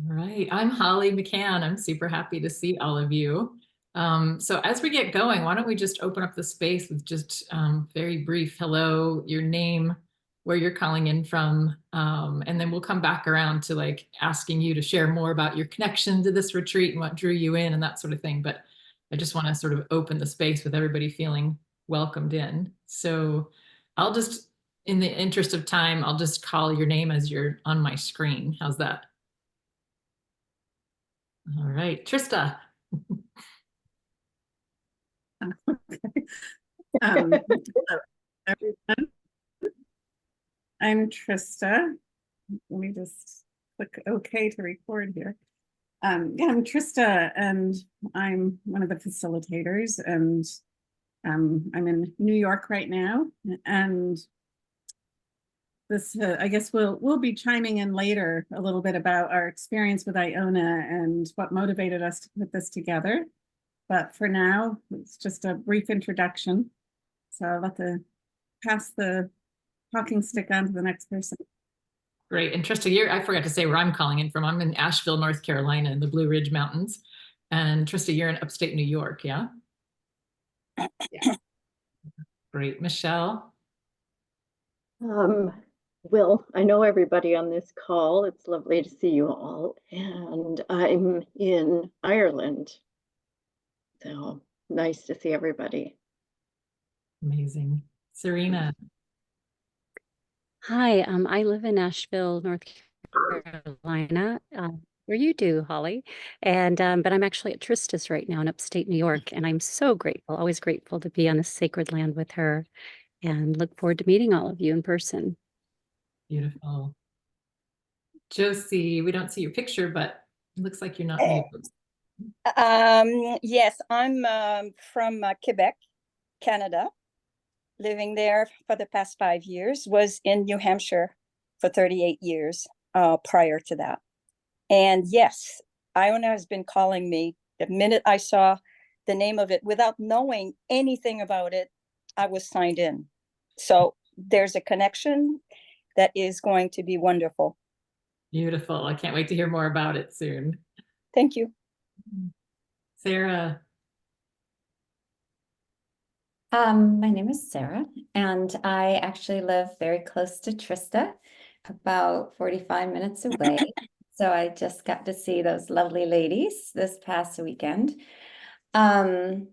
All right, I'm Holly McCann. I'm super happy to see all of you. So as we get going, why don't we just open up the space with just very brief hello, your name, where you're calling in from, and then we'll come back around to like asking you to share more about your connection to this retreat and what drew you in and that sort of thing. But I just want to sort of open the space with everybody feeling welcomed in. So I'll just, in the interest of time, I'll just call your name as you're on my screen. How's that? All right, Trista. Hello, everyone. I'm Trista. Let me just click OK to record here. Yeah, I'm Trista, and I'm one of the facilitators, and I'm in New York right now. And this, I guess, we'll be chiming in later a little bit about our experience with Iona and what motivated us to put this together. But for now, it's just a brief introduction. So I'll pass the talking stick on to the next person. Great. And Trista, I forgot to say where I'm calling in from. I'm in Asheville, North Carolina in the Blue Ridge Mountains. And Trista, you're in upstate New York, yeah? Yeah. Great. Michelle? Well, I know everybody on this call. It's lovely to see you all. And I'm in Ireland. So nice to see everybody. Amazing. Serena? Hi, I live in Asheville, North Carolina, where you do, Holly. And but I'm actually at Trista's right now in upstate New York, and I'm so grateful, always grateful to be on this sacred land with her, and look forward to meeting all of you in person. Beautiful. Josie, we don't see your picture, but it looks like you're not muted. Yes, I'm from Quebec, Canada, living there for the past 5 years, was in New Hampshire for 38 years prior to that. And yes, Iona has been calling me the minute I saw the name of it. Without knowing anything about it, I was signed in. So there's a connection that is going to be wonderful. Beautiful. I can't wait to hear more about it soon. Thank you. Sarah? My name is Sarah, and I actually live very close to Trista, about 45 minutes away. So I just got to see those lovely ladies this past weekend. And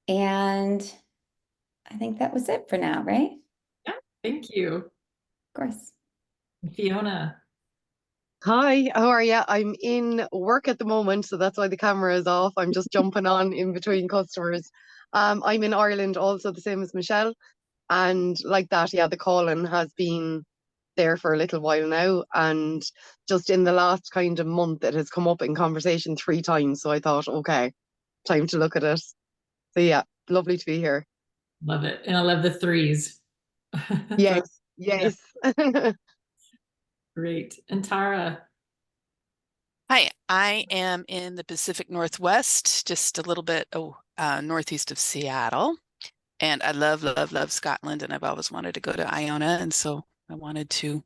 I think that was it for now, right? Yeah, thank you. Of course. Fiona? Hi, how are you? I'm in work at the moment, so that's why the camera is off. I'm just jumping on in between customers. I'm in Ireland also, the same as Michelle. And like that, yeah, the calling has been there for a little while now. And just in the last kind of month, it has come up in conversation 3 times. So I thought, okay, time to look at it. So yeah, lovely to be here. Love it. And I love the 3s. Yes, yes. Great. And Tara? Hi, I am in the Pacific Northwest, just a little bit northeast of Seattle. And I love, love, love Scotland, and I've always wanted to go to Iona, and so I wanted to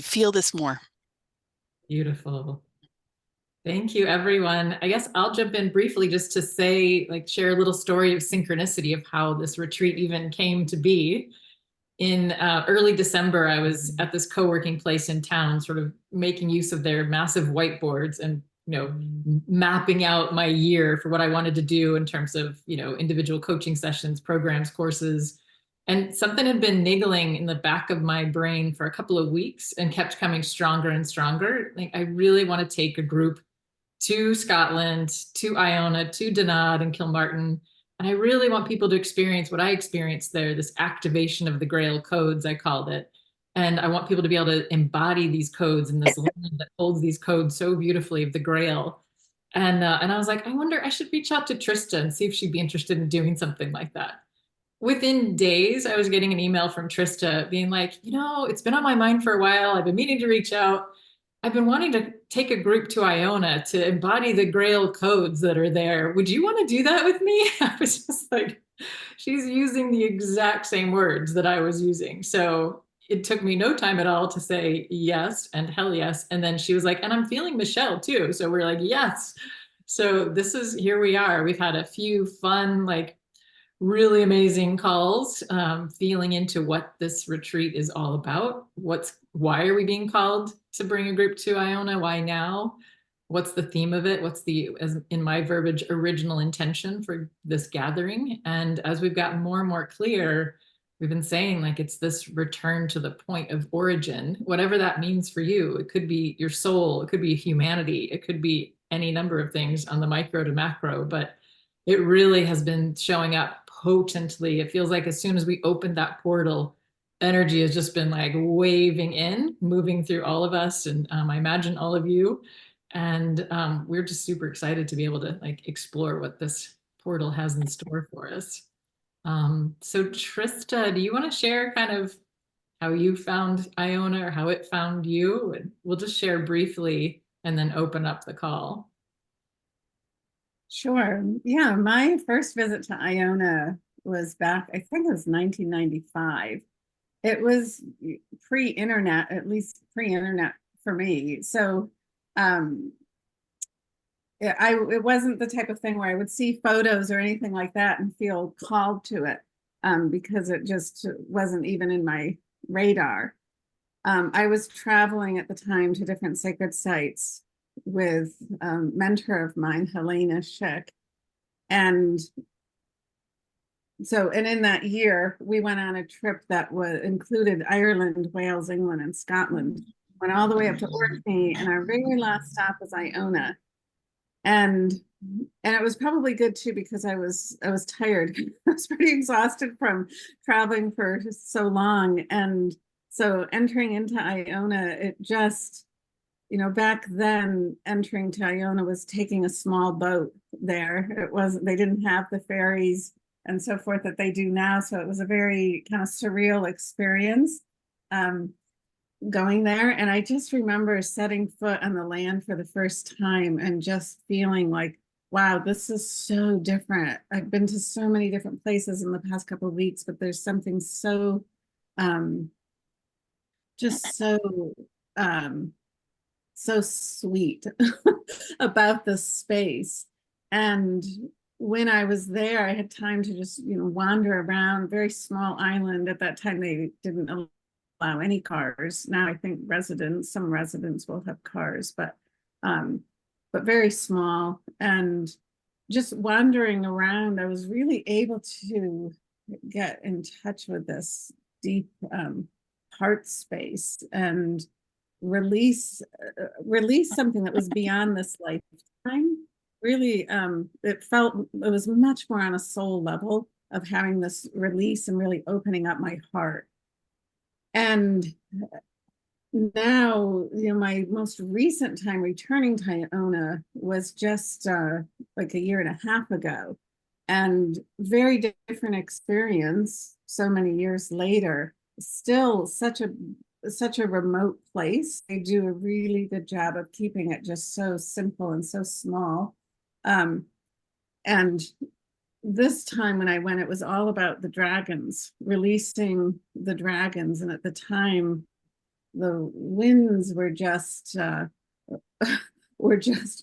feel this more. Beautiful. Thank you, everyone. I guess I'll jump in briefly just to say, like, share a little story of synchronicity of how this retreat even came to be. In early December, I was at this co-working place in town, sort of making use of their massive whiteboards and, mapping out my year for what I wanted to do in terms of, individual coaching sessions, programs, courses. And something had been niggling in the back of my brain for a couple of weeks and kept coming stronger and stronger. Like, I really want to take a group to Scotland, to Iona, to Dunadd and Kilmartin. And I really want people to experience what I experienced there, this activation of the Grail codes, I called it. And I want people to be able to embody these codes in this land that holds these codes so beautifully of the Grail. And I was like, I wonder, I should reach out to Trista and see if she'd be interested in doing something like that. Within days, I was getting an email from Trista being like, it's been on my mind for a while. I've been meaning to reach out. I've been wanting to take a group to Iona to embody the Grail codes that are there. Would you want to do that with me? I was just like, she's using the exact same words that I was using. So it took me no time at all to say yes and hell yes. And then she was like, and I'm feeling Michelle too. So we're like, yes. So this is, here we are. We've had a few fun, like really amazing calls, feeling into what this retreat is all about. Why are we being called to bring a group to Iona? Why now? What's the theme of it? What's the, as in my verbiage, original intention for this gathering? And as we've gotten more and more clear, we've been saying like it's this return to the point of origin, whatever that means for you. It could be your soul, it could be humanity, it could be any number of things on the micro to macro, but it really has been showing up potently. It feels like as soon as we opened that portal, energy has just been like waving in, moving through all of us, and I imagine all of you. And we're just super excited to be able to like explore what this portal has in store for us. So Trista, do you want to share kind of how you found Iona or how it found you? And we'll just share briefly and then open up the call. Sure. Yeah, my first visit to Iona was back, I think it was 1995. It was pre-internet, at least pre-internet for me. So it wasn't the type of thing where I would see photos or anything like that and feel called to it, because it just wasn't even in my radar. I was traveling at the time to different sacred sites with a mentor of mine, Helena Schick. And so, and in that year, we went on a trip that included Ireland, Wales, England, and Scotland. Went all the way up to Orkney, and our very last stop was Iona. And it was probably good too, because I was tired. I was pretty exhausted from traveling for so long. And so entering into Iona, it just, you know, back then entering to Iona was taking a small boat there. It wasn't, they didn't have the ferries and so forth that they do now. So it was a very kind of surreal experience going there. And I just remember setting foot on the land for the first time and just feeling like, wow, this is so different. I've been to so many different places in the past couple of weeks, but there's something so just so so sweet about the space. And when I was there, I had time to just, you know, wander around. Very small island. At that time, they didn't allow any cars. Now I think some residents will have cars, but very small. And just wandering around, I was really able to get in touch with this deep heart space and release something that was beyond this lifetime. Really, it was much more on a soul level of having this release and really opening up my heart. And now, you know, my most recent time returning to Iona was just like a year and a half ago, and very different experience so many years later. Still such a remote place. They do a really good job of keeping it just so simple and so small. And this time when I went, it was all about the dragons, releasing the dragons. And at the time, the winds were just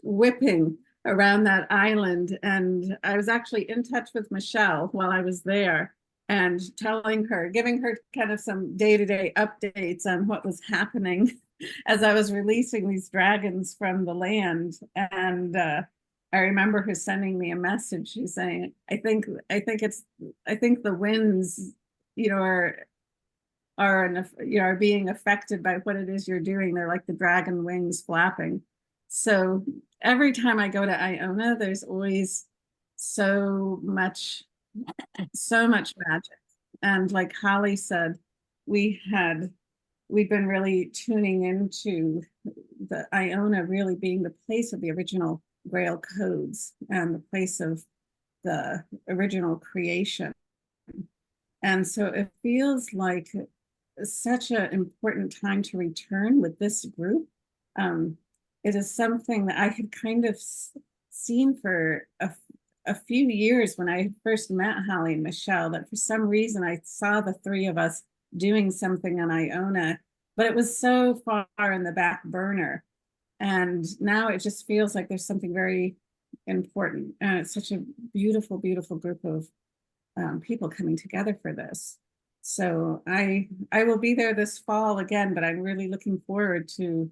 whipping around that island. And I was actually in touch with Michelle while I was there, and telling her, giving her kind of some day-to-day updates on what was happening as I was releasing these dragons from the land. And I remember her sending me a message. She's saying, I think the winds, you know, are being affected by what it is you're doing. They're like the dragon wings flapping. So every time I go to Iona, there's always so much magic. And like Holly said, we've been really tuning into the Iona really being the place of the original Grail codes and the place of the original creation. And so it feels like such an important time to return with this group. It is something that I had kind of seen for a few years when I first met Holly and Michelle, that for some reason I saw the three of us doing something on Iona, but it was so far in the back burner. And now it just feels like there's something very important. And it's such a beautiful, beautiful group of people coming together for this. So I will be there this fall again, but I'm really looking forward to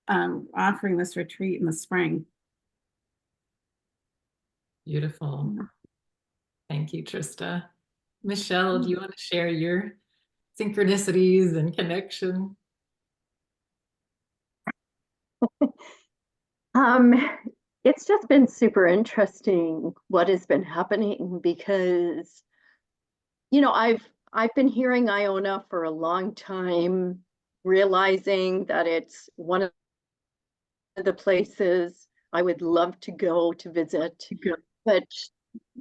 offering this retreat in the spring. Beautiful. Thank you, Trista. Michelle, do you want to share your synchronicities and connection? It's just been super interesting what has been happening because, you know, I've been hearing Iona for a long time, realizing that it's one of the places I would love to go to visit, but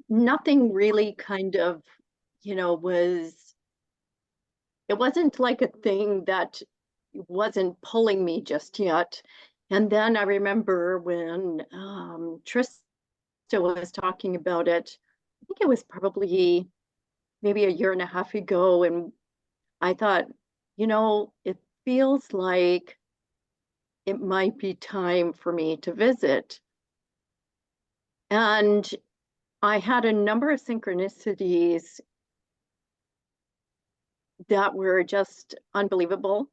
nothing really kind of, you know, it wasn't like a thing that wasn't pulling me just yet. And then I remember when Trista was talking about it, I think it was probably maybe a year and a half ago. And I thought, you know, it feels like it might be time for me to visit. And I had a number of synchronicities that were just unbelievable.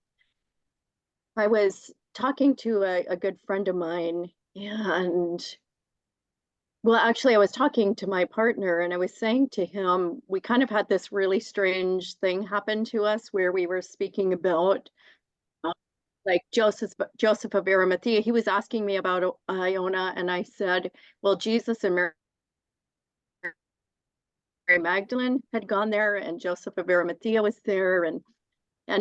I was talking to a good friend of mine, and well, actually, I was talking to my partner, and I was saying to him, we kind of had this really strange thing happen to us where we were speaking about like Joseph of Arimathea. He was asking me about Iona, and I said, well, Jesus and Mary Magdalene had gone there, and Joseph of Arimathea was there, and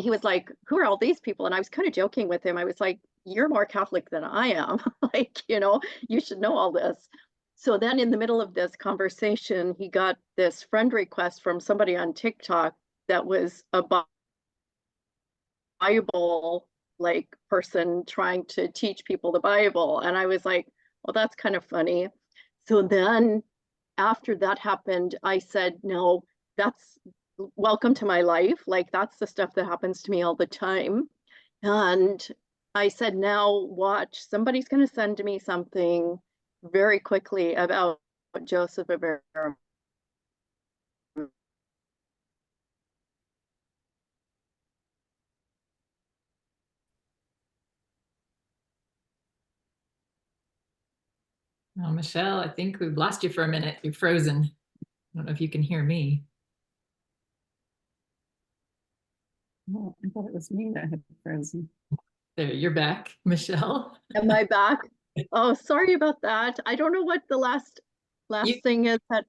he was like, who are all these people? And I was kind of joking with him. I was like, you're more Catholic than I am. Like, you know, you should know all this. So then in the middle of this conversation, he got this friend request from somebody on TikTok that was a Bible like person trying to teach people the Bible. And I was like, well, that's kind of funny. So then after that happened, I said, no, that's welcome to my life. Like, that's the stuff that happens to me all the time. And I said, now watch, somebody's going to send me something very quickly about Joseph of Arimathea. Oh, Michelle, I think we've lost you for a minute. You're frozen. I don't know if you can hear me. Oh, I thought it was me that had frozen. There, you're back, Michelle. Am I back? Oh, sorry about that. I don't know what the last thing is that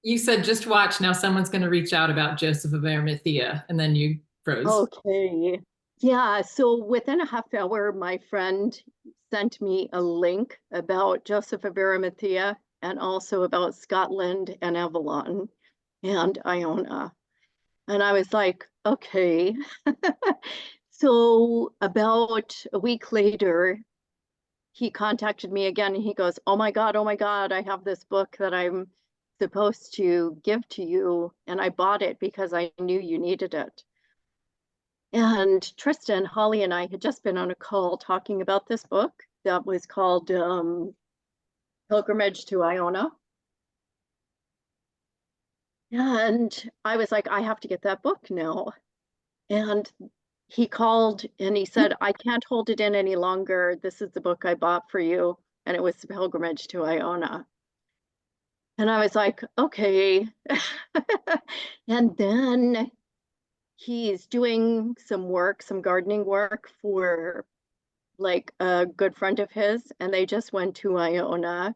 you said just watch. Now someone's going to reach out about Joseph of Arimathea, and then you froze. Okay. Yeah, so within a half hour, my friend sent me a link about Joseph of Arimathea and also about Scotland and Avalon and Iona. And I was like, okay. So about a week later, he contacted me again and he goes, oh my God, I have this book that I'm supposed to give to you. And I bought it because I knew you needed it. And Trista and Holly and I had just been on a call talking about this book that was called Pilgrimage to Iona. And I was like, I have to get that book now. And he called and he said, I can't hold it in any longer. This is the book I bought for you. And it was The Pilgrimage to Iona. And I was like, okay. And then he's doing some work, some gardening work for like a good friend of his, and they just went to Iona.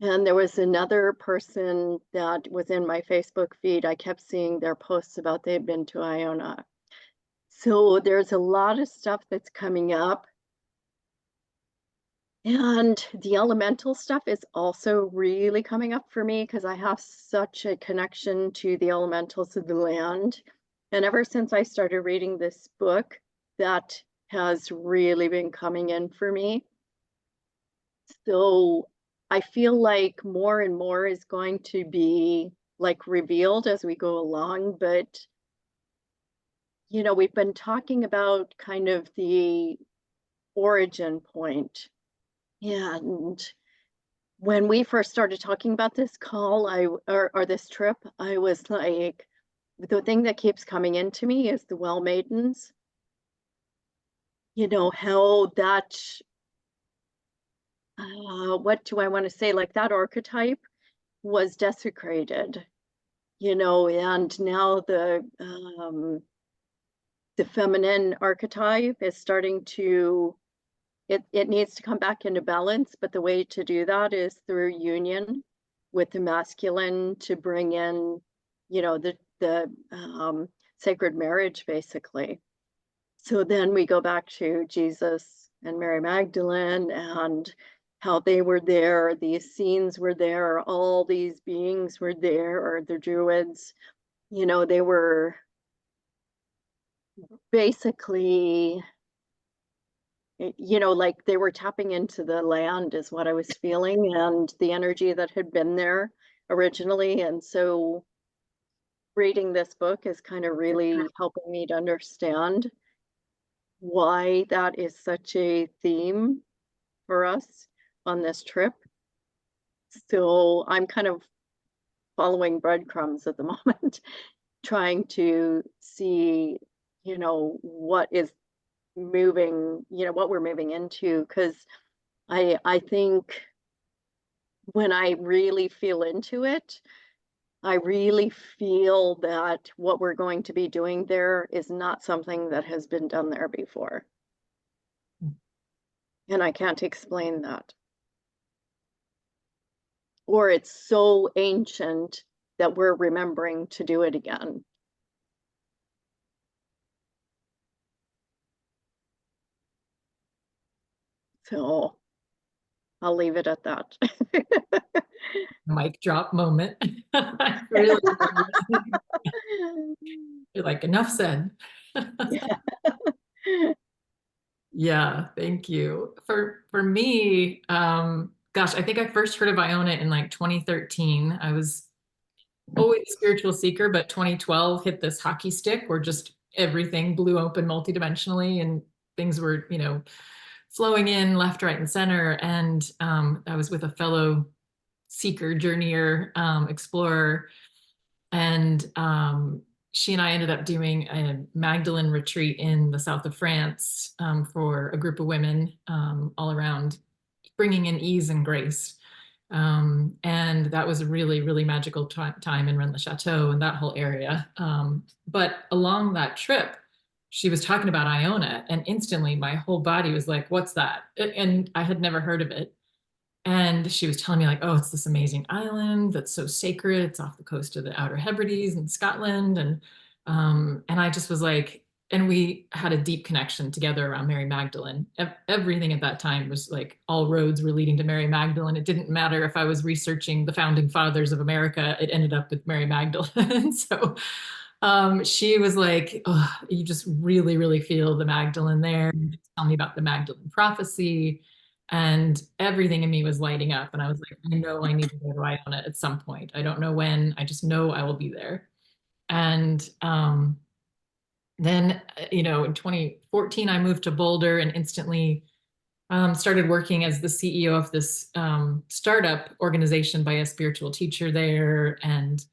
And there was another person that was in my Facebook feed. I kept seeing their posts about they'd been to Iona. So there's a lot of stuff that's coming up. And the elemental stuff is also really coming up for me because I have such a connection to the elementals of the land. And ever since I started reading this book, that has really been coming in for me. So I feel like more and more is going to be like revealed as we go along, but you know, we've been talking about kind of the origin point. And when we first started talking about this call, or this trip, I was like, the thing that keeps coming into me is the well maidens. You know, how that, what do I want to say? Like that archetype was desecrated, you know, and now the feminine archetype is starting to, it needs to come back into balance, but the way to do that is through union with the masculine to bring in, you know, the sacred marriage, basically. So then we go back to Jesus and Mary Magdalene and how they were there, these scenes were there, all these beings were there, or the Druids, you know, they were basically, you know, like they were tapping into the land is what I was feeling, and the energy that had been there originally. And so reading this book is kind of really helping me to understand why that is such a theme for us on this trip. So I'm kind of following breadcrumbs at the moment, trying to see, you know, what is moving, you know, what we're moving into, because I think when I really feel into it, I really feel that what we're going to be doing there is not something that has been done there before. And I can't explain that. Or it's so ancient that we're remembering to do it again. So I'll leave it at that. Mic drop moment. I really you're like, enough said. Yeah, thank you. For me, gosh, I think I first heard of Iona in like 2013. I was always a spiritual seeker, but 2012 hit this hockey stick where just everything blew open multidimensionally and things were, you know, flowing in left, right, and center. And I was with a fellow seeker, journeyer, explorer, and she and I ended up doing a Magdalene retreat in the south of France for a group of women all around, bringing in ease and grace. And that was a really, really magical time in Rennes-le-Château and that whole area. But along that trip, she was talking about Iona, and instantly my whole body was like, what's that? And I had never heard of it. And she was telling me like, oh, it's this amazing island that's so sacred. It's off the coast of the Outer Hebrides in Scotland. And I just was like, and we had a deep connection together around Mary Magdalene. Everything at that time was like, all roads were leading to Mary Magdalene. It didn't matter if I was researching the founding fathers of America, it ended up with Mary Magdalene. So she was like, oh, you just really, really feel the Magdalene there. Tell me about the Magdalene prophecy. And everything in me was lighting up. And I was like, I know I need to go to Iona at some point. I don't know when, I just know I will be there. And then, you know, in 2014, I moved to Boulder and instantly started working as the CEO of this startup organization by a spiritual teacher there. And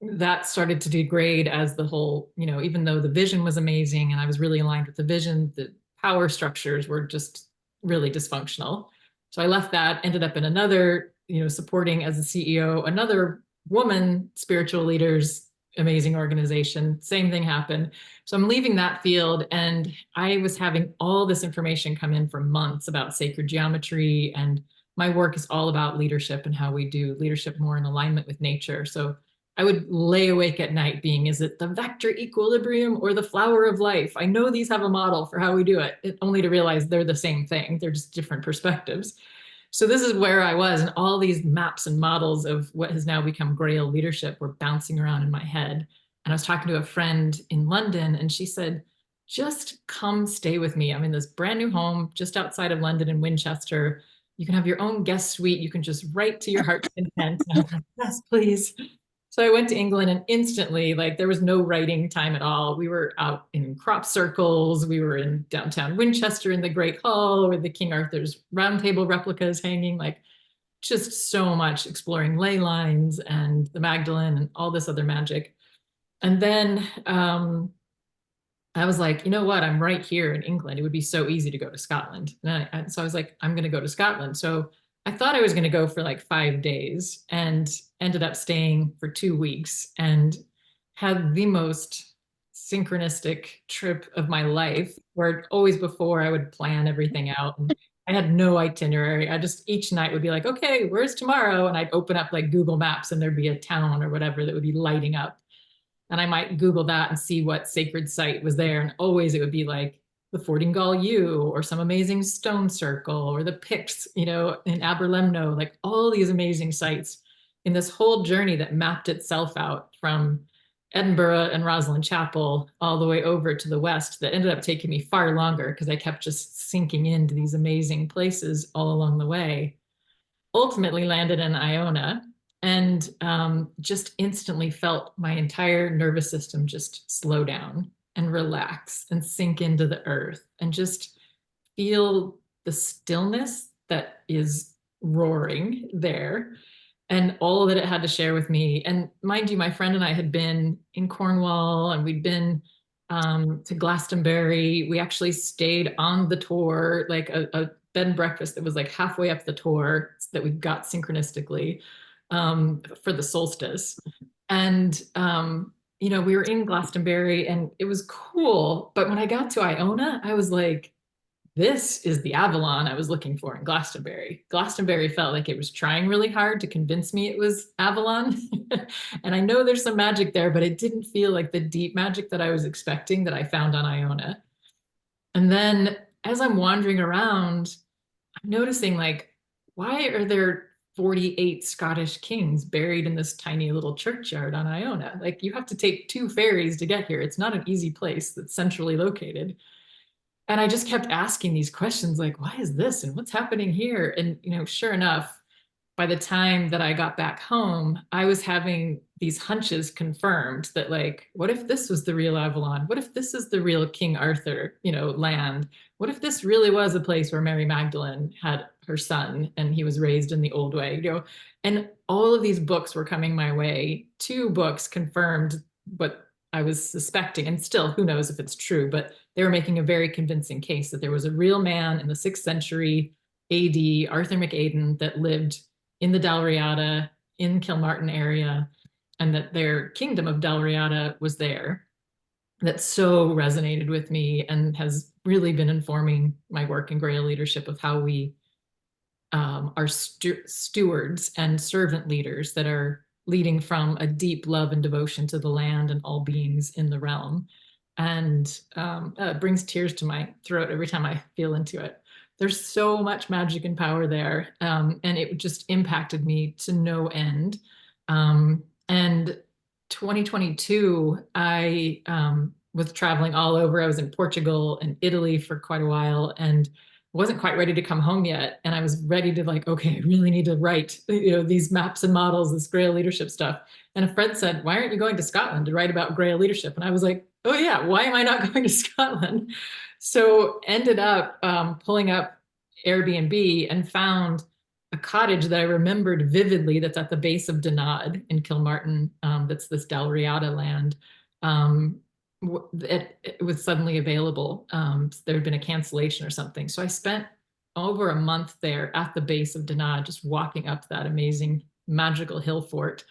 that started to degrade as the whole, you know, even though the vision was amazing and I was really aligned with the vision, the power structures were just really dysfunctional. So I left that, ended up in another, you know, supporting as a CEO, another woman spiritual leaders, amazing organization. Same thing happened. So I'm leaving that field, and I was having all this information come in for months about sacred geometry, and my work is all about leadership and how we do leadership more in alignment with nature. So I would lay awake at night being, is it the vector equilibrium or the flower of life? I know these have a model for how we do it, only to realize they're the same thing. They're just different perspectives. So this is where I was, and all these maps and models of what has now become Grail leadership were bouncing around in my head. And I was talking to a friend in London, and she said, just come stay with me. I'm in this brand new home just outside of London in Winchester. You can have your own guest suite. You can just write to your heart's content. And I was like, yes, please. So I went to England and instantly, like, there was no writing time at all. We were out in crop circles. We were in downtown Winchester in the Great Hall where the King Arthur's Round Table replica is hanging, like just so much exploring ley lines and the Magdalene and all this other magic. And then I was like, you know what? I'm right here in England. It would be so easy to go to Scotland. And so I was like, I'm going to go to Scotland. So I thought I was going to go for like 5 days and ended up staying for 2 weeks and had the most synchronistic trip of my life, where always before I would plan everything out. And I had no itinerary. I just each night would be like, okay, where's tomorrow? And I'd open up like Google Maps and there'd be a town or whatever that would be lighting up. And I might Google that and see what sacred site was there. And always it would be like the Fordinghall Yew or some amazing stone circle or the Picts, in Aberlemno, like all these amazing sites in this whole journey that mapped itself out from Edinburgh and Rosslyn Chapel all the way over to the west, that ended up taking me far longer because I kept just sinking into these amazing places all along the way. Ultimately landed in Iona and just instantly felt my entire nervous system just slow down and relax and sink into the earth and just feel the stillness that is roaring there and all that it had to share with me. And mind you, my friend and I had been in Cornwall and we'd been to Glastonbury. We actually stayed on the tour, like a bed and breakfast that was like halfway up the tour that we got synchronistically for the solstice. And we were in Glastonbury and it was cool. But when I got to Iona, I was like, this is the Avalon I was looking for in Glastonbury. Glastonbury felt like it was trying really hard to convince me it was Avalon. And I know there's some magic there, but it didn't feel like the deep magic that I was expecting that I found on Iona. And then as I'm wandering around, I'm noticing, like, why are there 48 Scottish kings buried in this tiny little churchyard on Iona? Like, you have to take 2 ferries to get here. It's not an easy place that's centrally located. And I just kept asking these questions, like, why is this? And what's happening here? And, sure enough, by the time that I got back home, I was having these hunches confirmed that, like, what if this was the real Avalon? What if this is the real King Arthur, land? What if this really was a place where Mary Magdalene had her son and he was raised in the old way, And all of these books were coming my way. 2 books confirmed what I was suspecting, and still, who knows if it's true, but they were making a very convincing case that there was a real man in the 6th century AD, Arthur McAden, that lived in the Dalriada in Kilmartin area, and that their kingdom of Dalriada was there. That so resonated with me and has really been informing my work in Grail leadership of how we are stewards and servant leaders that are leading from a deep love and devotion to the land and all beings in the realm. And it brings tears to my throat every time I feel into it. There's so much magic and power there. And it just impacted me to no end. And 2022, I was traveling all over. I was in Portugal and Italy for quite a while and wasn't quite ready to come home yet. And I was ready to, like, okay, I really need to write, these maps and models, this Grail leadership stuff. And a friend said, why aren't you going to Scotland to write about Grail leadership? And I was like, oh yeah, why am I not going to Scotland? So ended up pulling up Airbnb and found a cottage that I remembered vividly that's at the base of Dunadd in Kilmartin. That's this Dalriada land. It was suddenly available. There had been a cancellation or something. So I spent over a month there at the base of Dunadd, just walking up that amazing magical hill fort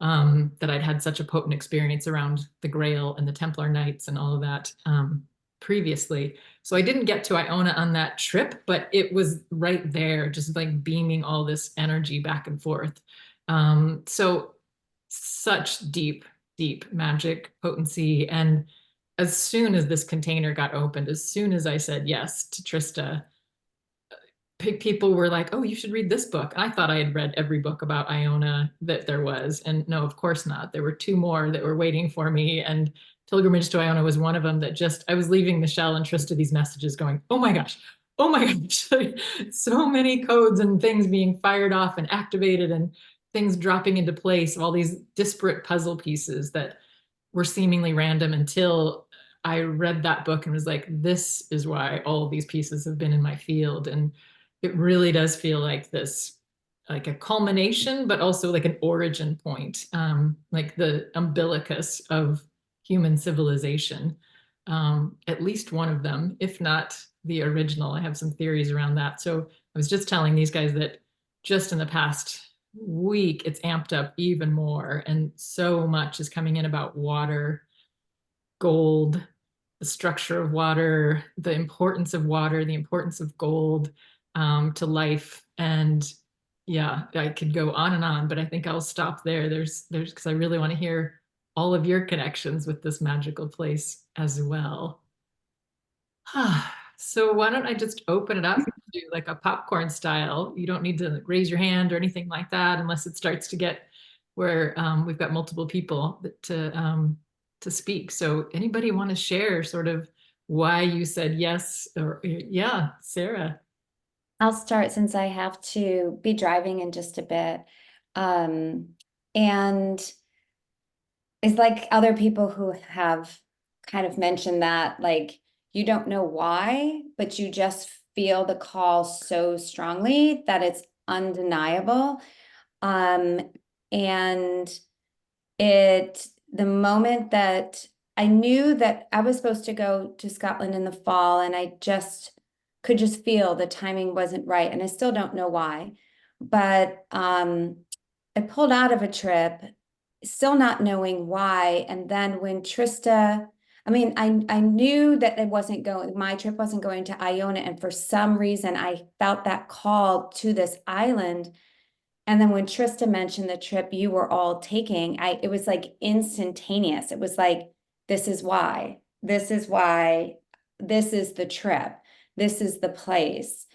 that I'd had such a potent experience around the Grail and the Templar Knights and all of that previously. So I didn't get to Iona on that trip, but it was right there, just like beaming all this energy back and forth. So such deep magic, potency. And as soon as this container got opened, as soon as I said yes to Trista, people were like, oh, you should read this book. And I thought I had read every book about Iona that there was. And no, of course not. There were 2 more that were waiting for me. And Pilgrimage to Iona was one of them that I was leaving Michelle and Trista these messages going, oh my gosh, so many codes and things being fired off and activated. And things dropping into place, all these disparate puzzle pieces that were seemingly random until I read that book and was like, this is why all of these pieces have been in my field. And it really does feel like this, like a culmination, but also like an origin point, like the umbilicus of human civilization. At least one of them, if not the original. I have some theories around that. So I was just telling these guys that just in the past week, it's amped up even more. And so much is coming in about water, gold, the structure of water, the importance of water, the importance of gold to life. And yeah, I could go on and on, but I think I'll stop there. There's because I really want to hear all of your connections with this magical place as well. So why don't I just open it up to like a popcorn style? You don't need to raise your hand or anything like that unless it starts to get where we've got multiple people to speak. So anybody want to share sort of why you said yes or yeah, Sarah? I'll start since I have to be driving in just a bit. And it's like other people who have kind of mentioned that, like, you don't know why, but you just feel the call so strongly that it's undeniable. And the moment that I knew that I was supposed to go to Scotland in the fall, and I could just feel the timing wasn't right, and I still don't know why. But I pulled out of a trip, still not knowing why. And then when Trista, I mean, I knew that my trip wasn't going to Iona, and for some reason I felt that call to this island. And then when Trista mentioned the trip you were all taking, it was like instantaneous. It was like, this is why, this is the trip, this is the place.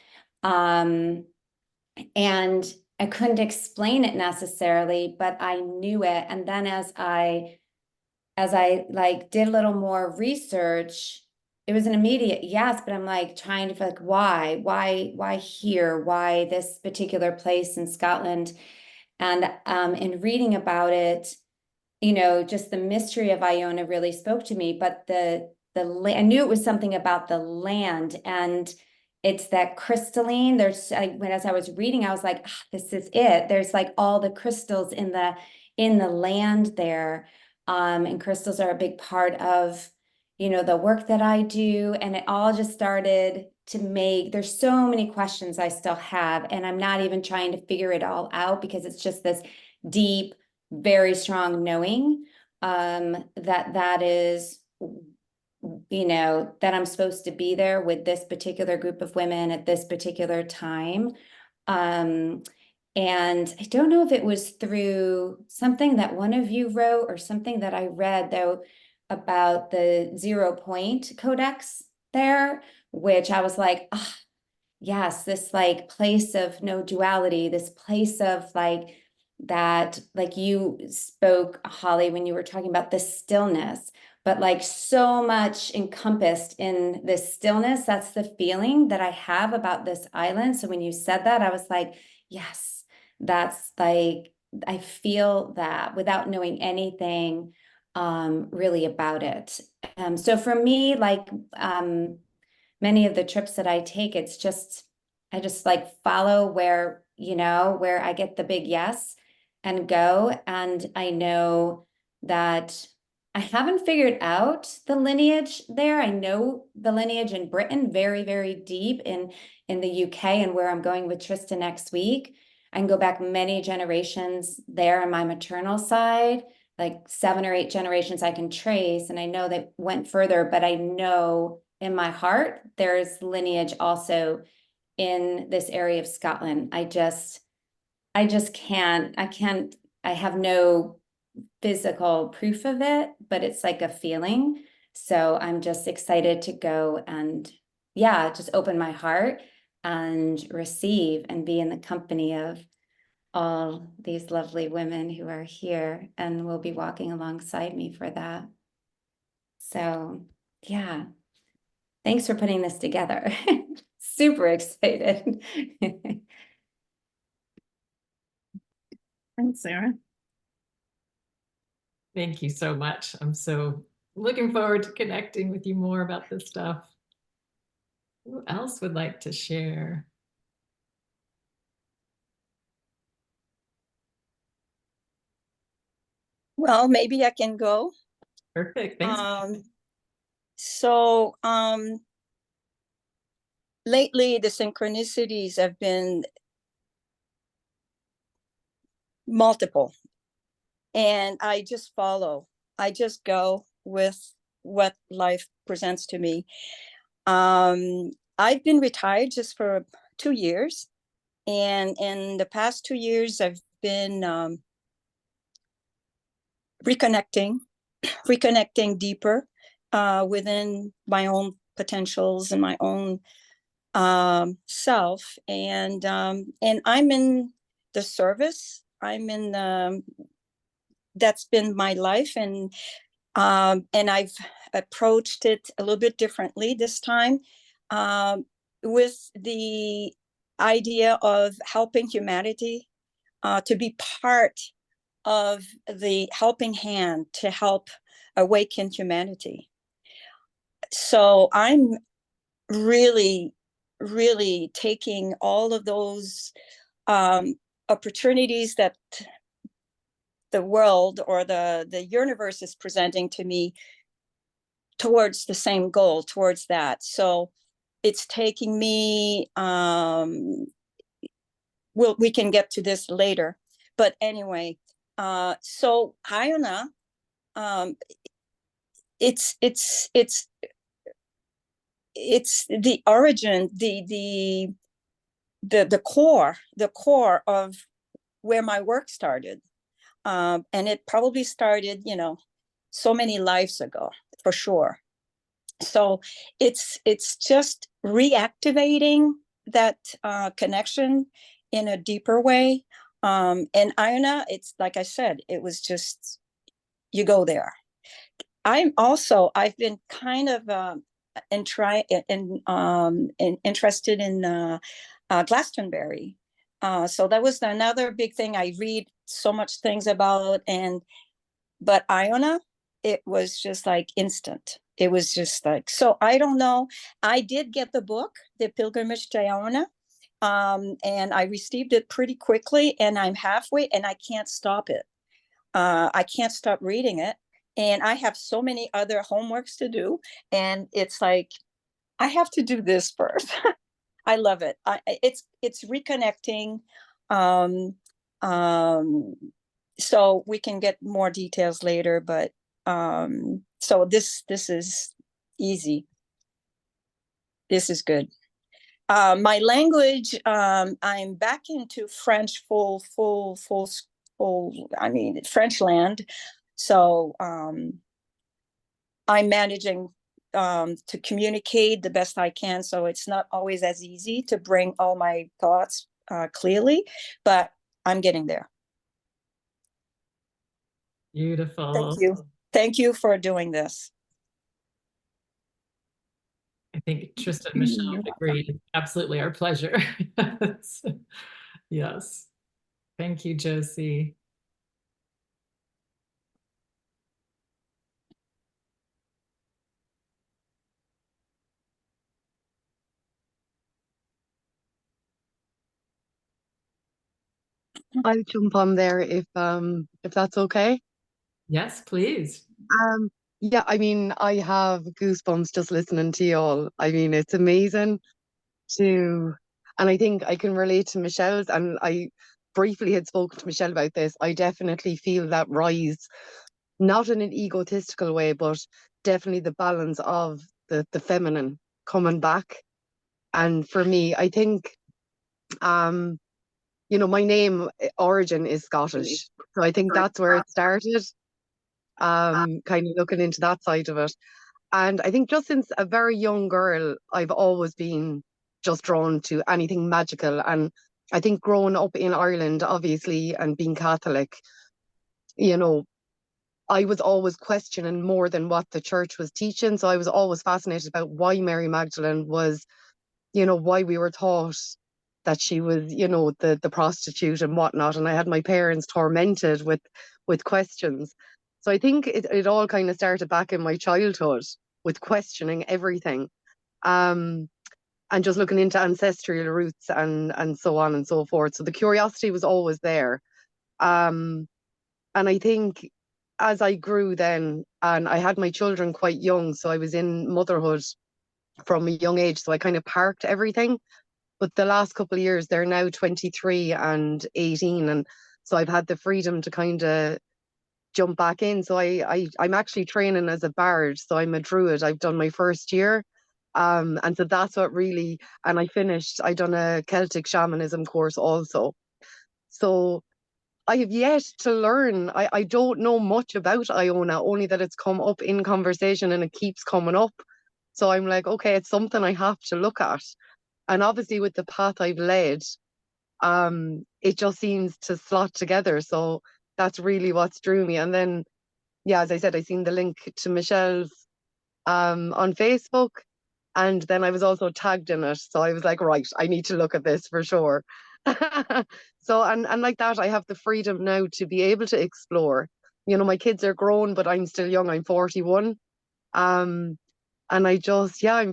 And I couldn't explain it necessarily, but I knew it. And then as I like did a little more research, it was an immediate yes, but I'm like trying to feel like why here? Why this particular place in Scotland? And in reading about it, just the mystery of Iona really spoke to me. But I knew it was something about the land, and it's that crystalline. As I was reading, I was like, this is it. There's like all the crystals in the land there. And crystals are a big part of, the work that I do. And it all just started there's so many questions I still have, and I'm not even trying to figure it all out, because it's just this deep, very strong knowing that is, that I'm supposed to be there with this particular group of women at this particular time. And I don't know if it was through something that one of you wrote or something that I read, though, about the 0 Point Codex there, which I was like, yes, this like place of no duality, this place of like that, like you spoke, Holly, when you were talking about the stillness, but like so much encompassed in this stillness. That's the feeling that I have about this island. So when you said that, I was like, yes, that's like, I feel that without knowing anything really about it. So for me, like many of the trips that I take, I just like follow where I get the big yes and go. And I know that I haven't figured out the lineage there. I know the lineage in Britain very, very deep in the UK, and where I'm going with Trista next week. I can go back many generations there on my maternal side, like 7 or 8 generations I can trace. And I know they went further, but I know in my heart, there's lineage also in this area of Scotland. I have no physical proof of it, but it's like a feeling. So I'm just excited to go and just open my heart and receive and be in the company of all these lovely women who are here and will be walking alongside me for that. So yeah, thanks for putting this together. Super excited. Thanks, Sarah. Thank you so much. I'm so looking forward to connecting with you more about this stuff. Who else would like to share? Well, maybe I can go. Perfect. Thanks. So lately the synchronicities have been multiple, and I just follow. I just go with what life presents to me. I've been retired just for 2 years, and in the past 2 years I've been reconnecting deeper within my own potentials and my own self, and I'm in the service. I'm in that's been my life, and I've approached it a little bit differently this time, with the idea of helping humanity, to be part of the helping hand to help awaken humanity. So I'm really, really taking all of those opportunities that the world or the universe is presenting to me towards the same goal, towards that. So it's taking me, we can get to this later, but anyway, so Iona, it's the origin, the core of where my work started. And it probably started, so many lives ago, for sure. So it's just reactivating that connection in a deeper way. And Iona, it's like I said, it was just, you go there. I've been kind of interested in Glastonbury. So that was another big thing I read so much things about, but Iona, it was just like instant. It was just like, so I don't know. I did get the book, The Pilgrimage to Iona, and I received it pretty quickly, and I'm halfway and I can't stop it. I can't stop reading it. And I have so many other homeworks to do. And it's like, I have to do this first. I love it. It's reconnecting. So we can get more details later, but so this is easy. This is good. My language, I'm back into French full, I mean, French land. So I'm managing to communicate the best I can. So it's not always as easy to bring all my thoughts clearly, but I'm getting there. Beautiful. Thank you. Thank you for doing this. I think Trista and Michelle would agree. Absolutely our pleasure. Yes. Thank you, Josie. I'll jump on there if that's okay. Yes, please. Yeah, I mean, I have goosebumps just listening to you all. I mean, it's amazing and I think I can relate to Michelle's, and I briefly had spoken to Michelle about this. I definitely feel that rise, not in an egotistical way, but definitely the balance of the feminine coming back. And for me, I think, my name origin is Scottish. So I think that's where it started, kind of looking into that side of it. And I think just since a very young girl, I've always been just drawn to anything magical. And I think growing up in Ireland, obviously, and being Catholic, I was always questioning more than what the church was teaching. So I was always fascinated about why Mary Magdalene was, why we were taught that she was, you know, the prostitute and whatnot. And I had my parents tormented with questions. So I think it all kind of started back in my childhood with questioning everything. And just looking into ancestral roots and so on and so forth. So the curiosity was always there. And I think as I grew then, and I had my children quite young, so I was in motherhood from a young age, so I kind of parked everything. But the last couple of years, they're now 23 and 18, and so I've had the freedom to kind of jump back in. So I'm actually training as a bard, so I'm a druid. I've done my first year. And so that's what really, and I done a Celtic shamanism course also. So I have yet to learn. I don't know much about Iona, only that it's come up in conversation and it keeps coming up. So I'm like, okay, it's something I have to look at. And obviously with the path I've led, it just seems to slot together. So that's really what's drew me. And then, yeah, as I said, I seen the link to Michelle's on Facebook. And then I was also tagged in it. So I was like, right, I need to look at this for sure. So, and like that, I have the freedom now to be able to explore. You know, my kids are grown, but I'm still young. I'm 41. And I just, yeah,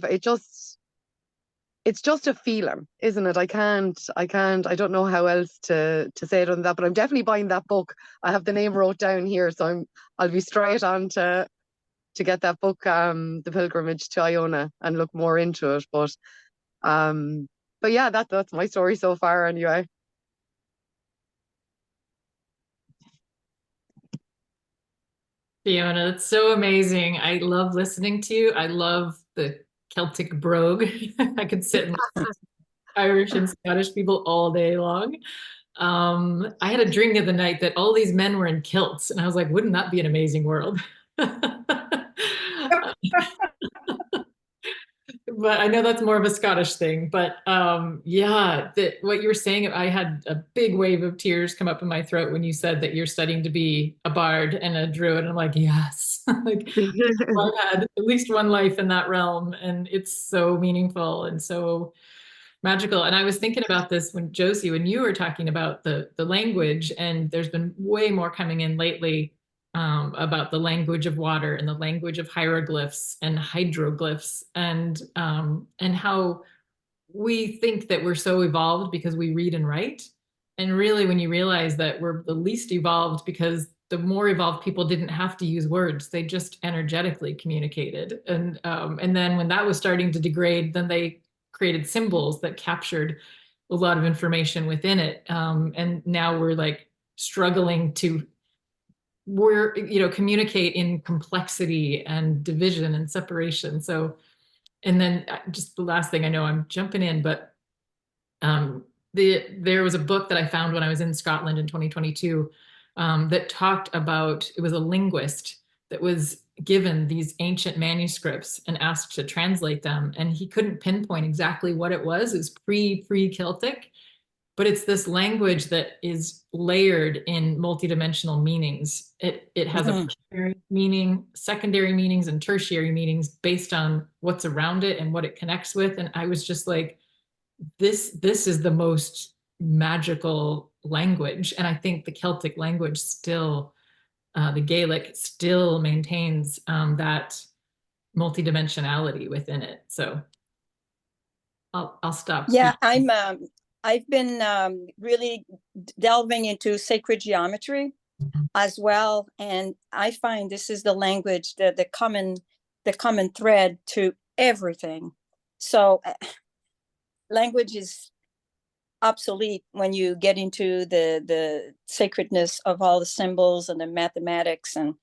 it's just a feeling, isn't it? I don't know how else to say it other than that, but I'm definitely buying that book. I have the name wrote down here, so I'll be straight on to get that book, The Pilgrimage to Iona, and look more into it. But yeah, that's my story so far anyway. Fiona, it's so amazing. I love listening to you. I love the Celtic brogue. I could sit and listen to Irish and Scottish people all day long. I had a dream the other night that all these men were in kilts, and I was like, wouldn't that be an amazing world? But I know that's more of a Scottish thing. But yeah, what you were saying, I had a big wave of tears come up in my throat when you said that you're studying to be a bard and a druid. And I'm like, yes, like I had at least one life in that realm, and it's so meaningful and so magical. And I was thinking about this when Josie, when you were talking about the language, and there's been way more coming in lately about the language of water and the language of hieroglyphs and hydroglyphs, and how we think that we're so evolved because we read and write. And really, when you realize that we're the least evolved because the more evolved people didn't have to use words, they just energetically communicated. And then when that was starting to degrade, then they created symbols that captured a lot of information within it. And now we're like struggling to communicate in complexity and division and separation. So, and then just the last thing, I know I'm jumping in, but there was a book that I found when I was in Scotland in 2022 that talked about, it was a linguist that was given these ancient manuscripts and asked to translate them, and he couldn't pinpoint exactly what it was. It was pre-Celtic, but it's this language that is layered in multidimensional meanings. It has a primary meaning, secondary meanings, and tertiary meanings based on what's around it and what it connects with. And I was just like, this is the most magical language. And I think the Celtic language still, the Gaelic still maintains that multidimensionality within it. So I'll stop. Yeah, I've been really delving into sacred geometry as well, and I find this is the language, the common thread to everything. So language is obsolete when you get into the sacredness of all the symbols and the mathematics, and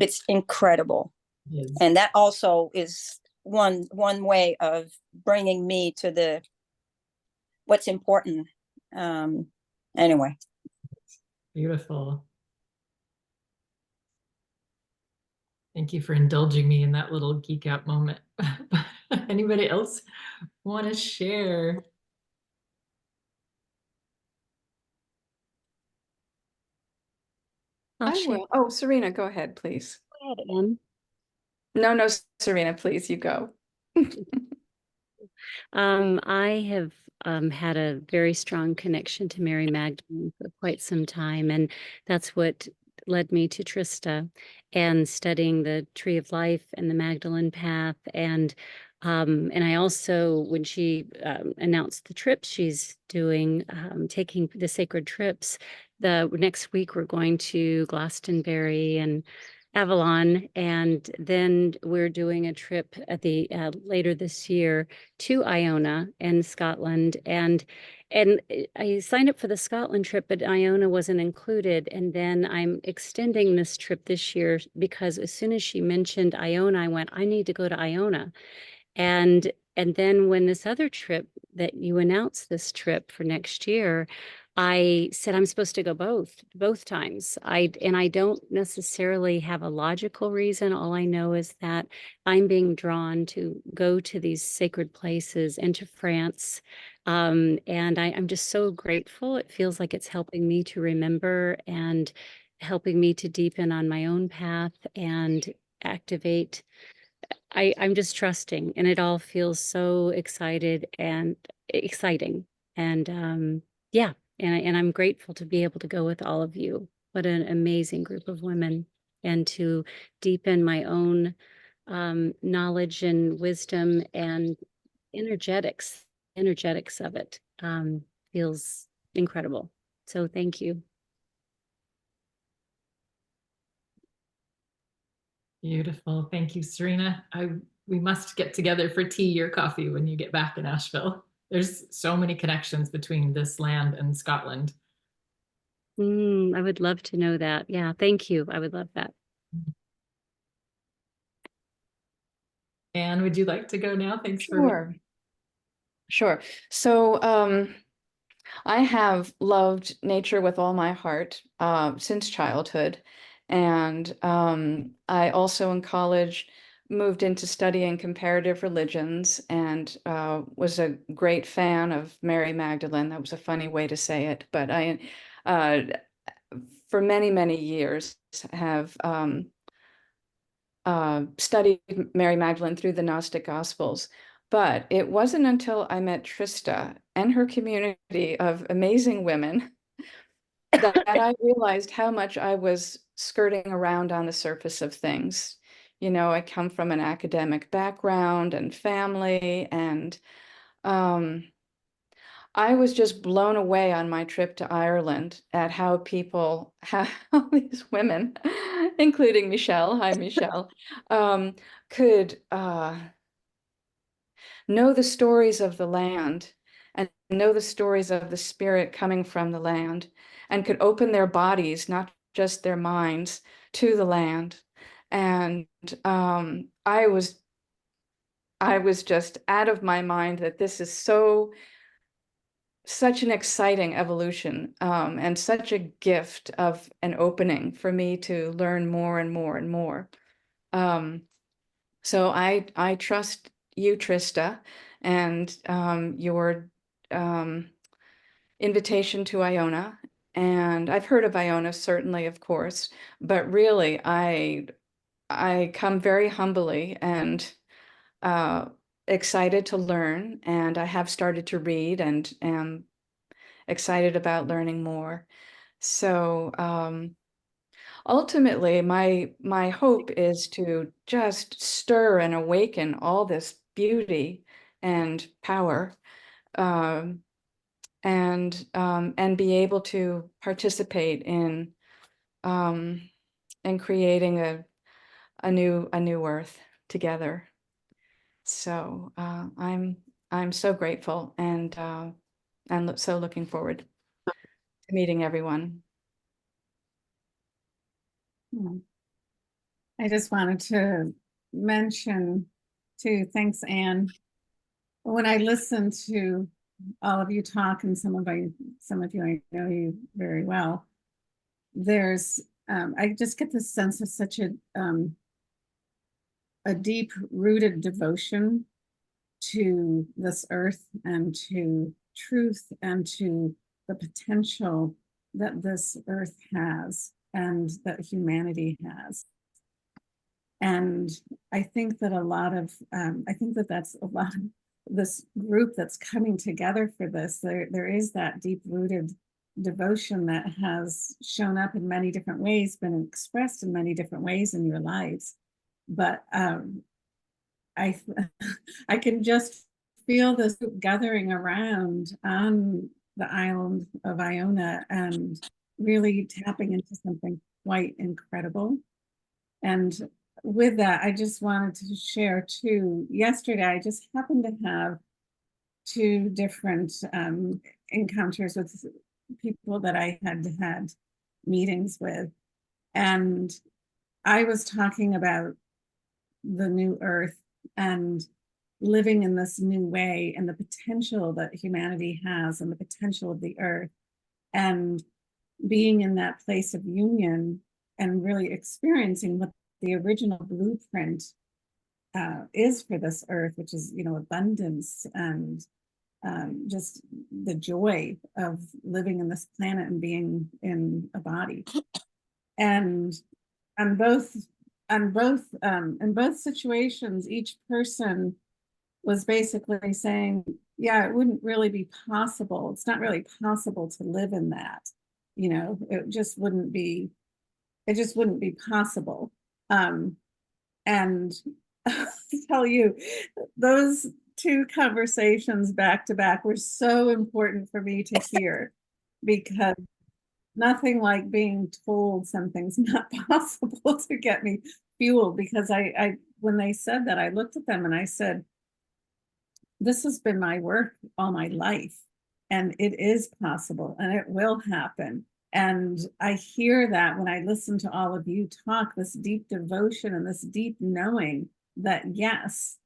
it's incredible. Yes. And that also is one way of bringing me to what's important. Anyway. Beautiful. Thank you for indulging me in that little geek out moment. Anybody else want to share? I will. Oh, Serena, go ahead, please. Go ahead, Anne. No, Serena, please, you go. I have had a very strong connection to Mary Magdalene for quite some time, and that's what led me to Trista and studying the Tree of Life and the Magdalene Path. And I also, when she announced the trip she's doing, taking the sacred trips, the next week we're going to Glastonbury and Avalon, and then we're doing a trip at the later this year to Iona in Scotland. And I signed up for the Scotland trip, but Iona wasn't included. And then I'm extending this trip this year because as soon as she mentioned Iona, I went, I need to go to Iona. And then when this other trip that you announced, this trip for next year, I said I'm supposed to go both times. I don't necessarily have a logical reason. All I know is that I'm being drawn to go to these sacred places and to France. And I'm just so grateful. It feels like it's helping me to remember and helping me to deepen on my own path and activate. I'm just trusting, and it all feels so exciting. And yeah, and I'm grateful to be able to go with all of you. What an amazing group of women, and to deepen my own knowledge and wisdom and energetics of it feels incredible. So thank you. Beautiful. Thank you, Serena. We must get together for tea or coffee when you get back in Asheville. There's so many connections between this land and Scotland. I would love to know that. Yeah, thank you. I would love that. Anne, would you like to go now? Thanks for. Sure. So I have loved nature with all my heart since childhood. And I also in college moved into studying comparative religions and was a great fan of Mary Magdalene. That was a funny way to say it, but I, for many, many years, have studied Mary Magdalene through the Gnostic Gospels. But it wasn't until I met Trista and her community of amazing women that I realized how much I was skirting around on the surface of things. You know, I come from an academic background and family, and I was just blown away on my trip to Ireland at how these women, including Michelle, hi Michelle, could know the stories of the land and know the stories of the spirit coming from the land, and could open their bodies, not just their minds, to the land. And I was just out of my mind that this is such an exciting evolution and such a gift of an opening for me to learn more and more and more. So I trust you, Trista, and your invitation to Iona. And I've heard of Iona, certainly, of course, but really I come very humbly and excited to learn, and I have started to read and am excited about learning more. So ultimately, my hope is to just stir and awaken all this beauty and power, and be able to participate in creating a new earth together. So I'm so grateful and so looking forward to meeting everyone. I just wanted to mention too, thanks, Anne. When I listen to all of you talk, and some of you, I know you very well, there's, I just get this sense of such a deep rooted devotion to this earth and to truth and to the potential that this earth has and that humanity has. And I think that that's a lot of this group that's coming together for this. There is that deep-rooted devotion that has shown up in many different ways, been expressed in many different ways in your lives. But I I can just feel this gathering around on the island of Iona and really tapping into something quite incredible. And with that, I just wanted to share too, yesterday I just happened to have two different encounters with people that I had had meetings with. And I was talking about the new earth and living in this new way and the potential that humanity has and the potential of the earth and being in that place of union and really experiencing what the original blueprint is for this earth, which is, you know, abundance and just the joy of living in this planet and being in a body. And in both situations, each person was basically saying, yeah, it wouldn't really be possible. It's not really possible to live in that. You know, it just wouldn't be possible. And I'll tell you, those two conversations back to back were so important for me to hear, because nothing like being told something's not possible to get me fueled. Because I when they said that, I looked at them and I said, this has been my work all my life, and it is possible and it will happen. And I hear that when I listen to all of you talk, this deep devotion and this deep knowing that yes,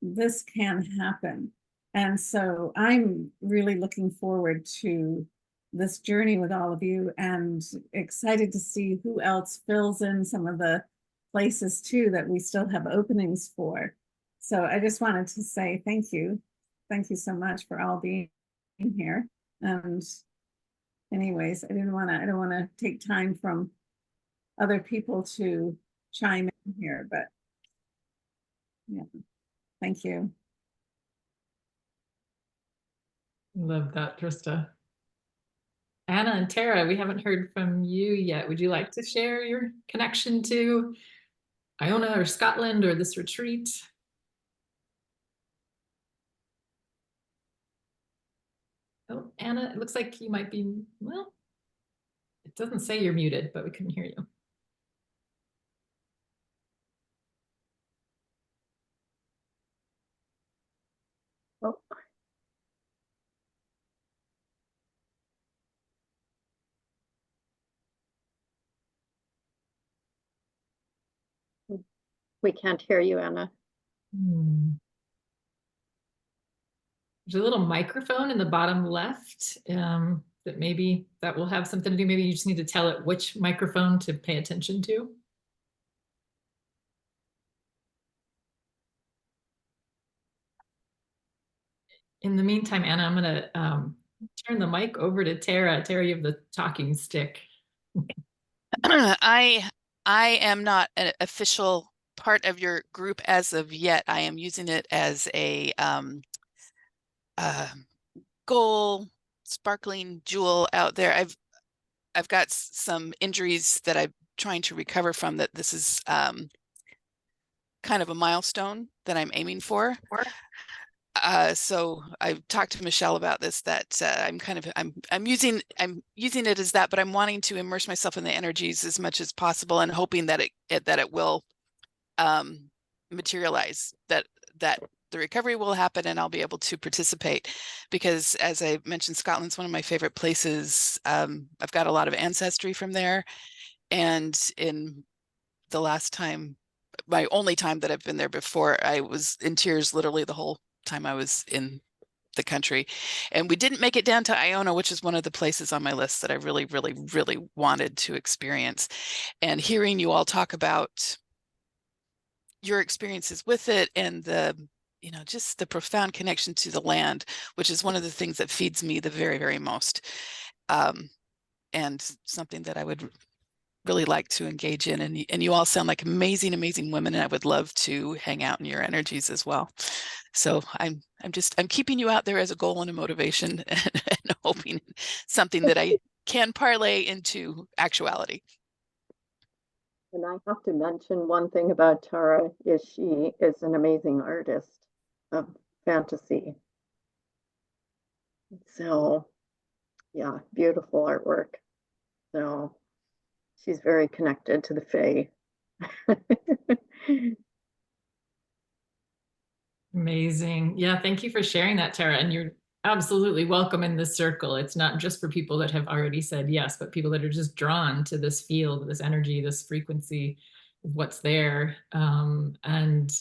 this can happen. And so I'm really looking forward to this journey with all of you and excited to see who else fills in some of the places too that we still have openings for. So I just wanted to say thank you. Thank you so much for all being here. And anyways, I don't want to take time from other people to chime in here, but yeah, thank you. Love that, Trista. Anna and Tara, we haven't heard from you yet. Would you like to share your connection to Iona or Scotland or this retreat? Oh, Anna, it looks like you might be, well, it doesn't say you're muted, but we couldn't hear you. Oh. We can't hear you, Anna. There's a little microphone in the bottom left that maybe that will have something to do. Maybe you just need to tell it which microphone to pay attention to. In the meantime, Anna, I'm going to turn the mic over to Tara. Tara, you have the talking stick. I am not an official part of your group as of yet. I am using it as a goal, sparkling jewel out there. I've got some injuries that I'm trying to recover from. That this is kind of a milestone that I'm aiming for. So I talked to Michelle about this, that I'm using it as that, but I'm wanting to immerse myself in the energies as much as possible and hoping that it will materialize, that the recovery will happen and I'll be able to participate, because as I mentioned, Scotland's one of my favorite places. I've got a lot of ancestry from there, and in the last time, my only time that I've been there before, I was in tears literally the whole time I was in the country. And we didn't make it down to Iona, which is one of the places on my list that I really, really, really wanted to experience. And hearing you all talk about your experiences with it and the, just the profound connection to the land, which is one of the things that feeds me the very, very most. And something that I would really like to engage in, and you all sound like amazing, amazing women, and I would love to hang out in your energies as well. So I'm keeping you out there as a goal and a motivation, and hoping something that I can parlay into actuality. And I have to mention one thing about Tara is she is an amazing artist of fantasy. So yeah, beautiful artwork. So she's very connected to the Fae. Amazing. Yeah, thank you for sharing that, Tara. And you're absolutely welcome in this circle. It's not just for people that have already said yes, but people that are just drawn to this field, this energy, this frequency of what's there. And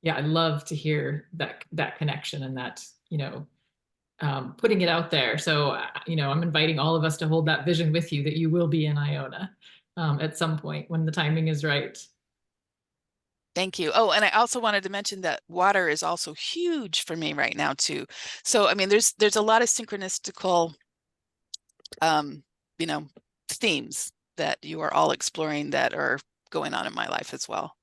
yeah, I love to hear that connection and that, putting it out there. So, I'm inviting all of us to hold that vision with you that you will be in Iona at some point when the timing is right. Thank you. Oh, and I also wanted to mention that water is also huge for me right now too. So, I mean, there's a lot of synchronistical, themes that you are all exploring that are going on in my life as well.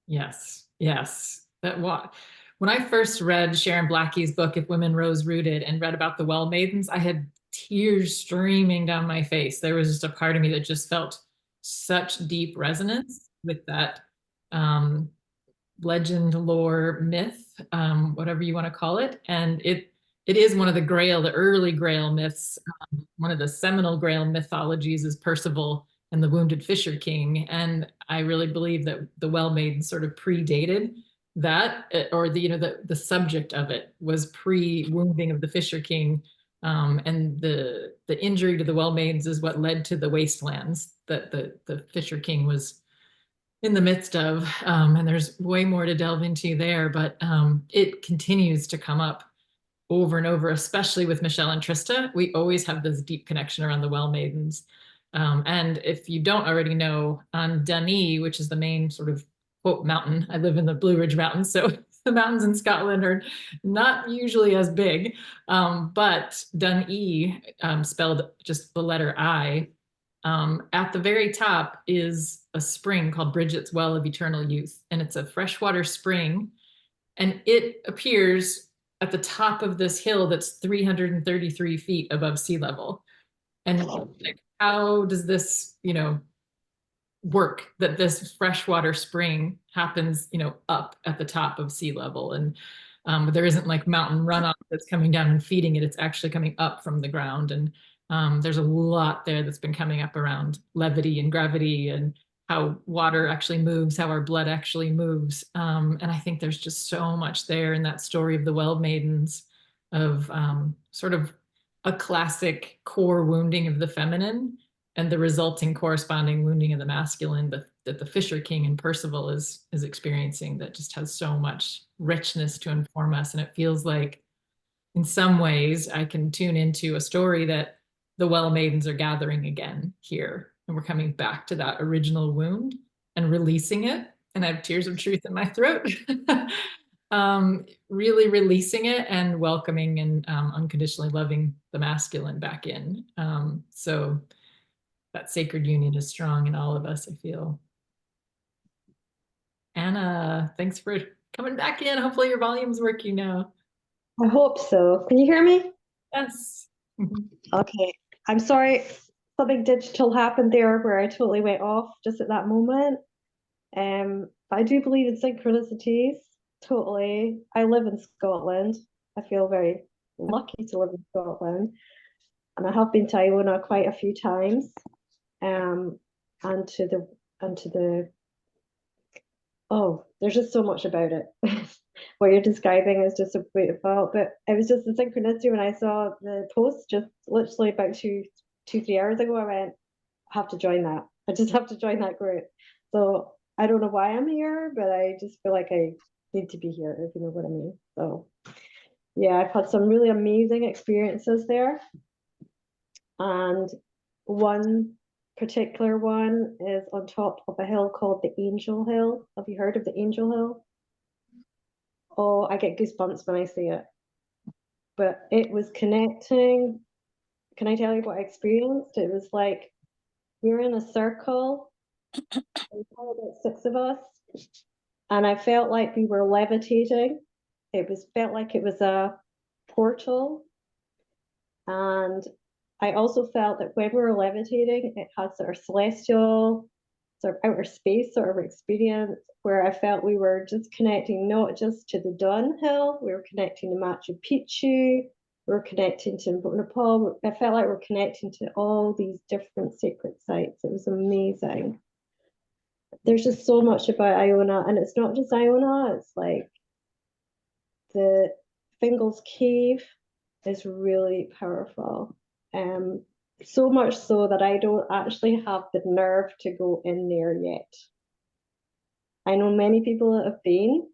Yes, yes. When I first read Sharon Blackie's book, If Women Rose Rooted, and read about the Well Maidens, I had tears streaming down my face. There was just a part of me that just felt such deep resonance with that legend, lore, myth, whatever you want to call it. And it is one of the early Grail myths. One of the seminal Grail mythologies is Percival and the Wounded Fisher King. And I really believe that the Well Maidens sort of predated that, or the subject of it was pre-wounding of the Fisher King. And the injury to the Well Maidens is what led to the wastelands that the Fisher King was in the midst of, and there's way more to delve into there, but it continues to come up over and over, especially with Michelle and Trista. We always have this deep connection around the Well Maidens. And if you don't already know, on Dunadd, which is the main sort of quote mountain, I live in the Blue Ridge Mountains, so the mountains in Scotland are not usually as big, but Dunadd, spelled just the letter I, at the very top is a spring called Bridget's Well of Eternal Youth, and it's a freshwater spring, and it appears at the top of this hill that's 333 feet above sea level. And like, how does this, work that this freshwater spring happens, up at the top of sea level? And there isn't like mountain runoff that's coming down and feeding it. It's actually coming up from the ground. And there's a lot there that's been coming up around levity and gravity and how water actually moves, how our blood actually moves. And I think there's just so much there in that story of the Well Maidens, of sort of a classic core wounding of the feminine and the resulting corresponding wounding of the masculine that the Fisher King and Percival is experiencing, that just has so much richness to inform us. And it feels like in some ways I can tune into a story that the Well Maidens are gathering again here. And we're coming back to that original wound and releasing it. And I have tears of truth in my throat. Really releasing it and welcoming and unconditionally loving the masculine back in. So that sacred union is strong in all of us, I feel. Anna, thanks for coming back in. Hopefully your volume's working now. I hope so. Can you hear me? Yes. Okay. I'm sorry. Something digital happened there where I totally went off just at that moment. I do believe in synchronicities. Totally. I live in Scotland. I feel very lucky to live in Scotland. And I have been to Iona quite a few times. And to the oh, there's just so much about it. What you're describing is just so beautiful. But it was just the synchronicity when I saw the post just literally about 3 hours ago. I went, I have to join that. I just have to join that group. So I don't know why I'm here, but I just feel like I need to be here, if you know what I mean. So yeah, I've had some really amazing experiences there. And one particular one is on top of a hill called the Angel Hill. Have you heard of the Angel Hill? Oh, I get goosebumps when I see it. But it was connecting. Can I tell you what I experienced? It was like we were in a circle, there was probably about 6 of us, and I felt like we were levitating. Felt like it was a portal, and I also felt that when we were levitating, it had sort of celestial, sort of outer space sort of experience, where I felt we were just connecting not just to the Dunhill, we were connecting to Machu Picchu, we were connecting to Nepal. I felt like we were connecting to all these different sacred sites. It was amazing. There's just so much about Iona, and it's not just Iona, it's like the Fingal's Cave is really powerful. So much so that I don't actually have the nerve to go in there yet. I know many people that have been,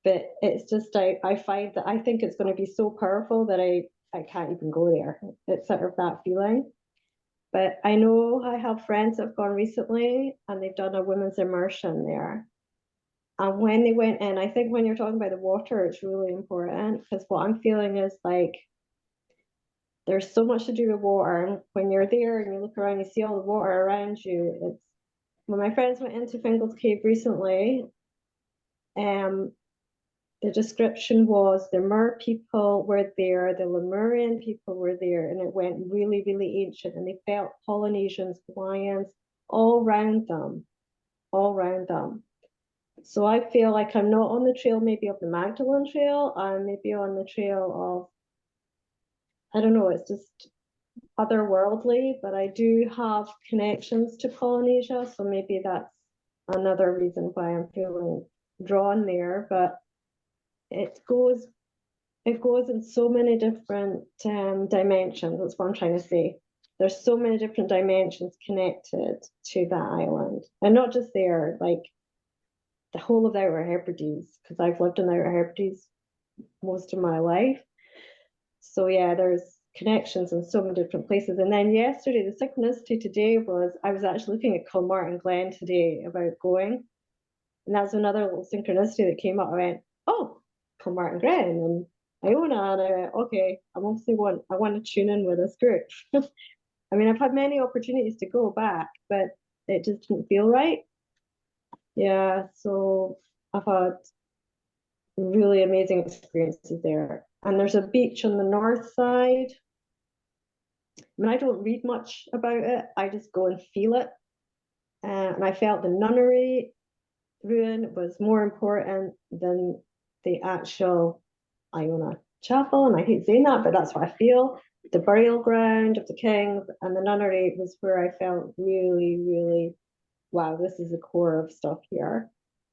but it's just I find that I think it's going to be so powerful that I can't even go there. It's sort of that feeling. But I know I have friends that have gone recently and they've done a women's immersion there. And when they went in, I think when you're talking about the water, it's really important, because what I'm feeling is like there's so much to do with water. And when you're there and you look around, you see all the water around you. It's when my friends went into Fingal's Cave recently, the description was the Mer people were there, the Lemurian people were there, and it went really, really ancient, and they felt Polynesians, Hawaiians, all around them, all around them. So I feel like I'm not on the trail maybe of the Magdalene Trail, I'm maybe on the trail of, I don't know, it's just otherworldly, but I do have connections to Polynesia, so maybe that's another reason why I'm feeling drawn there. But it goes in so many different dimensions. That's what I'm trying to say. There's so many different dimensions connected to that island, and not just there, like the whole of the Outer Hebrides, because I've lived in the Outer Hebrides most of my life. So yeah, there's connections in so many different places. And then yesterday, the synchronicity today was I was actually looking at Kilmartin Glen today about going, and that's another little synchronicity that came up. I went, oh, Kilmartin Glen and Iona, and I went, okay, I want to tune in with this group. I mean, I've had many opportunities to go back, but it just didn't feel right. Yeah, so I've had really amazing experiences there. And there's a beach on the north side. I mean, I don't read much about it. I just go and feel it. And I felt the nunnery ruin was more important than the actual Iona Chapel. And I hate saying that, but that's what I feel. The burial ground of the kings and the nunnery was where I felt really, really, wow, this is the core of stuff here.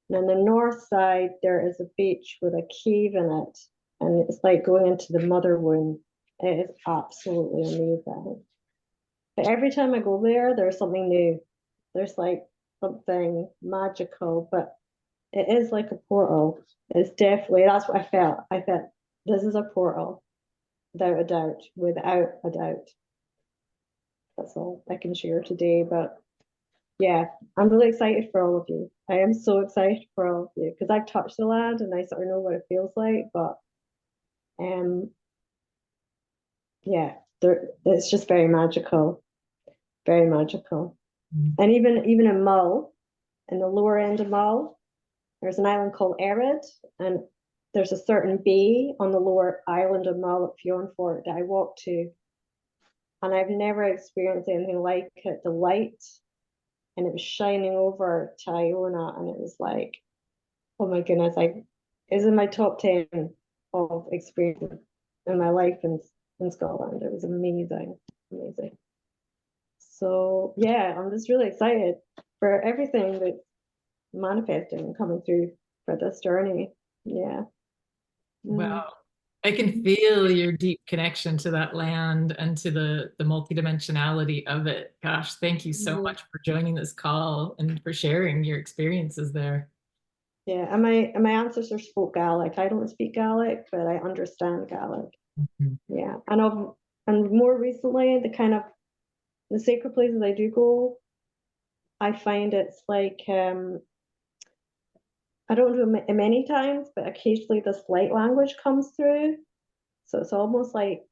And on the north side, there is a beach with a cave in it, and it's like going into the mother womb. It is absolutely amazing. But every time I go there, there's something new. There's like something magical, but it is like a portal. It's definitely, that's what I felt. I felt this is a portal, without a doubt, without a doubt. That's all I can share today, but yeah, I'm really excited for all of you. I am so excited for all of you because I've touched the land and I sort of know what it feels like, but yeah, it's just very magical, very magical. And even in Mull, in the lower end of Mull, there's an island called Erid, and there's a certain bay on the lower island of Mull at Fionfort that I walked to, and I've never experienced anything like it. The light, and it was shining over to Iona, and it was like, oh my goodness, it's in my top 10 of experience in my life in Scotland. It was amazing, amazing. So yeah, I'm just really excited for everything that's manifesting and coming through for this journey. Yeah. Wow. I can feel your deep connection to that land and to the multidimensionality of it. Gosh, thank you so much for joining this call and for sharing your experiences there. Yeah, and my ancestors spoke Gaelic. I don't speak Gaelic, but I understand Gaelic. Yeah, and more recently, the sacred places I do go, I find it's like I don't do it many times, but occasionally this light language comes through. So it's almost like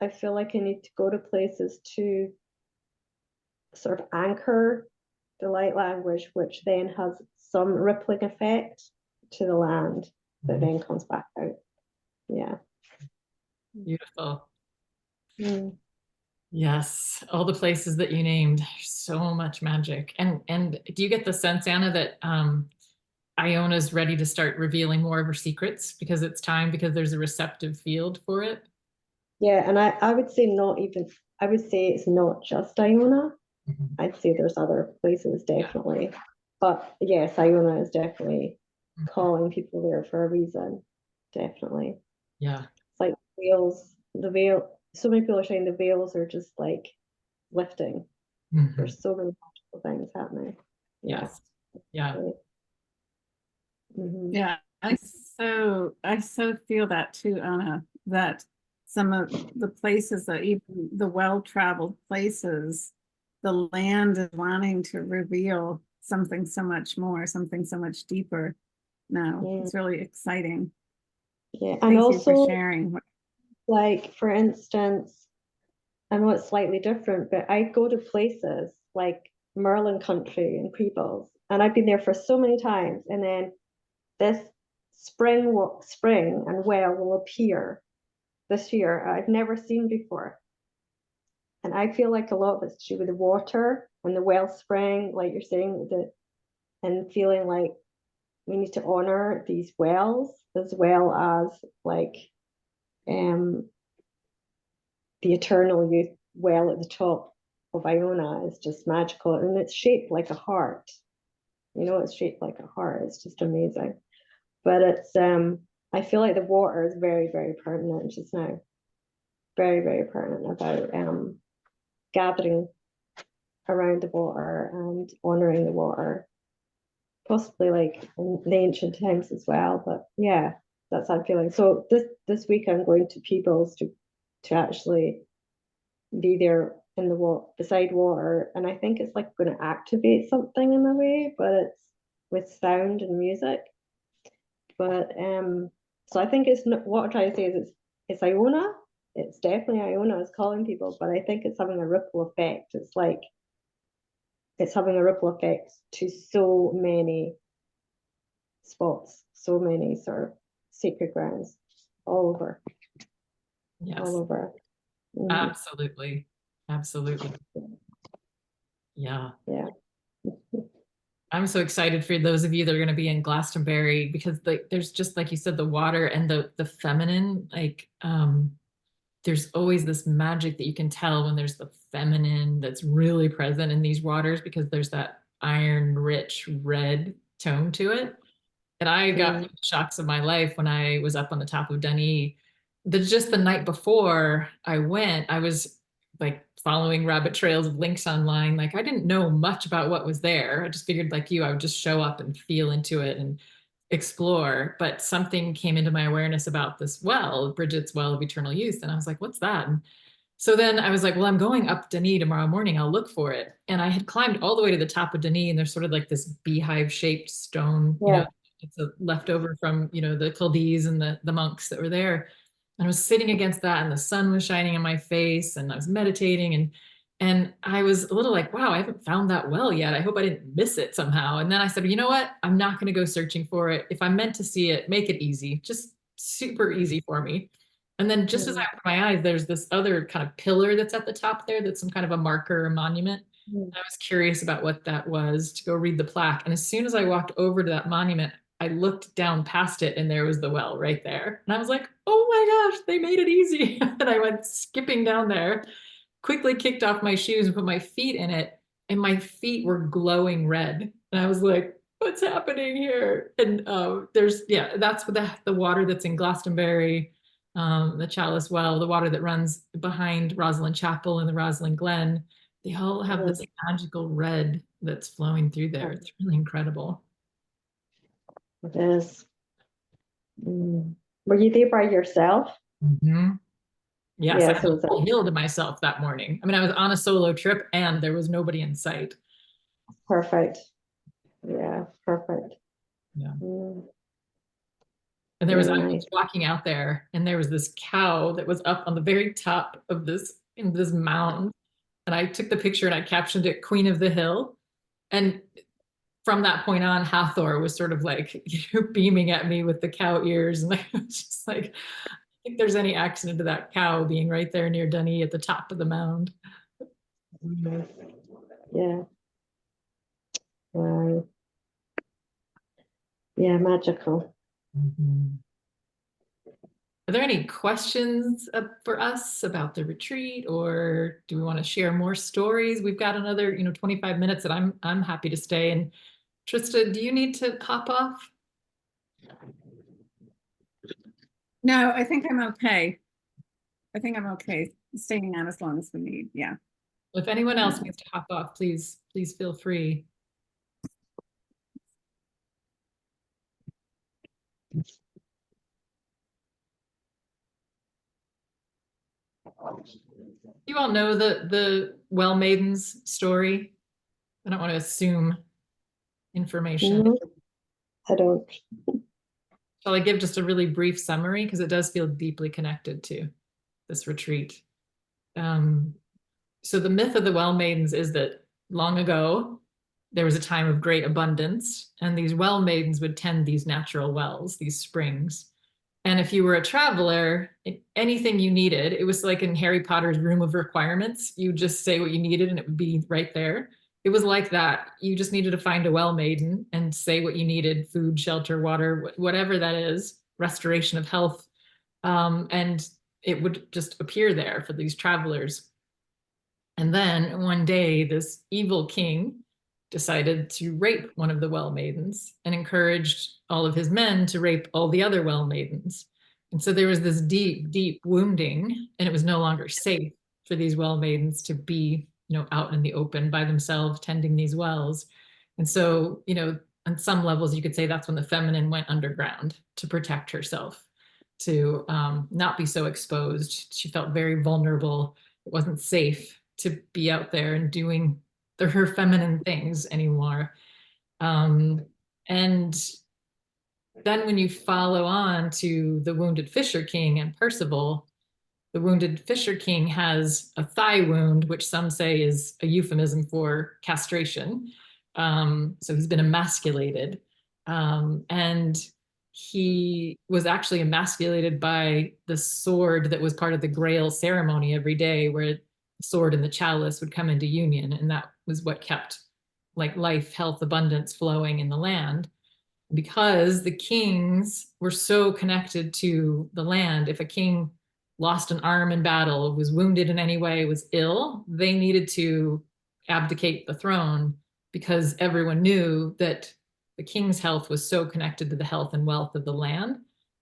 I feel like I need to go to places to sort of anchor the light language, which then has some rippling effect to the land that then comes back out. Yeah. Beautiful. Mm. Yes, all the places that you named, so much magic. And do you get the sense, Anna, that Iona's ready to start revealing more of her secrets because it's time, because there's a receptive field for it? Yeah, and I would say not even, I would say it's not just Iona. I'd say there's other places definitely. But yes, Iona is definitely calling people there for a reason. Definitely. Yeah. It's like veils, the veil, so many people are saying the veils are just like lifting. Mhm. There's so many magical things happening. Yeah. Yes. Yeah. Mhm. Yeah, I so feel that too, Anna, that some of the places that even the well-traveled places, the land is wanting to reveal something so much more, something so much deeper now. Yeah. It's really exciting. Yeah. And Thank you also, for sharing. like, for instance, I know it's slightly different, but I go to places like Merlin Country and Peebles, and I've been there for so many times, and then this spring and well will appear this year I've never seen before. And I feel like a lot of it's to do with the water and the wellspring, like you're saying, and feeling like we need to honor these wells as well as like the eternal youth well at the top of Iona is just magical, and it's shaped like a heart. You know, it's shaped like a heart. It's just amazing. But it's I feel like the water is very, very pertinent just now. Very, very pertinent about gathering around the water and honoring the water. Possibly like in the ancient times as well. But yeah, that's how I'm feeling. So this week I'm going to Peebles to actually be there in the water, beside water, and I think it's like going to activate something in a way, but it's with sound and music. But so I think it's not, what I'm trying to say is it's Iona. It's definitely Iona is calling people, but I think it's having a ripple effect. It's like it's having a ripple effect to so many spots, so many sort of sacred grounds all over, Yes. all over. Absolutely. Absolutely. Yeah. Yeah. I'm so excited for those of you that are going to be in Glastonbury, because like there's just like you said, the water and the feminine, like there's always this magic that you can tell when there's the feminine that's really present in these waters, because there's that iron rich red tone to it. And I got shocks of my life when I was up on the top of Dunadd. Just the night before I went, I was like following rabbit trails of links online. Like I didn't know much about what was there. I just figured like you, I would just show up and feel into it and explore. But something came into my awareness about this well, Bridget's Well of Eternal Youth. And I was like, what's that? And so then I was like, well, I'm going up Dunadd tomorrow morning. I'll look for it. And I had climbed all the way to the top of Dunadd, and there's sort of like this beehive shaped stone, you know, it's a leftover from, you know, the Chaldees and the monks that were there. And I was sitting against that, and the sun was shining in my face, and I was meditating, and I was a little like, wow, I haven't found that well yet. I hope I didn't miss it somehow. And then I said, you know what? I'm not going to go searching for it. If I'm meant to see it, make it easy, just super easy for me. And then just as I opened my eyes, there's this other kind of pillar that's at the top there that's some kind of a marker or monument. And I was curious about what that was to go read the plaque. And as soon as I walked over to that monument, I looked down past it, and there was the well right there. And I was like, oh my gosh, they made it easy. And I went skipping down there, quickly kicked off my shoes and put my feet in it. And my feet were glowing red. And I was like, what's happening here? And that's the water that's in Glastonbury, the Chalice Well, the water that runs behind Rosslyn Chapel and the Rosslyn Glen. They all have this magical red that's flowing through there. It's really incredible. It is. Were you there by yourself? Yes, Yeah, I had so the whole hill to myself that morning. I mean, I was on a solo trip and there was nobody in sight. perfect. Yeah, perfect. Yeah. And there was, I was nice. walking out there, and there was this cow that was up on the very top of this mountain. And I took the picture and I captioned it Queen of the Hill. And from that point on, Hathor was sort of like, beaming at me with the cow ears. And I was just like, I think there's any accident to that cow being right there near Dunny at the top of the mound. Yeah. Wow. Yeah, magical. Mhm. Are there any questions for us about the retreat, or do we want to share more stories? We've got another, 25 minutes that I'm happy to stay. And Trista, do you need to hop off? No, I think I'm okay. I think I'm okay staying on as long as we need. Yeah. If anyone else needs to hop off, please feel free. You all know the Well Maidens story. I don't want to assume information. No, I don't. Shall I give just a really brief summary? Because it does feel deeply connected to this retreat. So the myth of the Well Maidens is that long ago, there was a time of great abundance, and these well maidens would tend these natural wells, these springs. And if you were a traveler, anything you needed, it was like in Harry Potter's room of requirements. You just say what you needed and it would be right there. It was like that. You just needed to find a well maiden and say what you needed: food, shelter, water, whatever that is, restoration of health. And it would just appear there for these travelers. And then one day, this evil king decided to rape one of the well maidens and encouraged all of his men to rape all the other well maidens. And so there was this deep, deep wounding, and it was no longer safe for these well maidens to be, out in the open by themselves tending these wells. And so, on some levels, you could say that's when the feminine went underground to protect herself, to not be so exposed. She felt very vulnerable. It wasn't safe to be out there and doing her feminine things anymore. And then when you follow on to the wounded Fisher King and Percival, the wounded Fisher King has a thigh wound, which some say is a euphemism for castration. So he's been emasculated. And he was actually emasculated by the sword that was part of the Grail ceremony every day, where the sword and the chalice would come into union. And that was what kept life, health, abundance flowing in the land. Because the kings were so connected to the land, if a king lost an arm in battle, was wounded in any way, was ill, they needed to abdicate the throne, because everyone knew that the king's health was so connected to the health and wealth of the land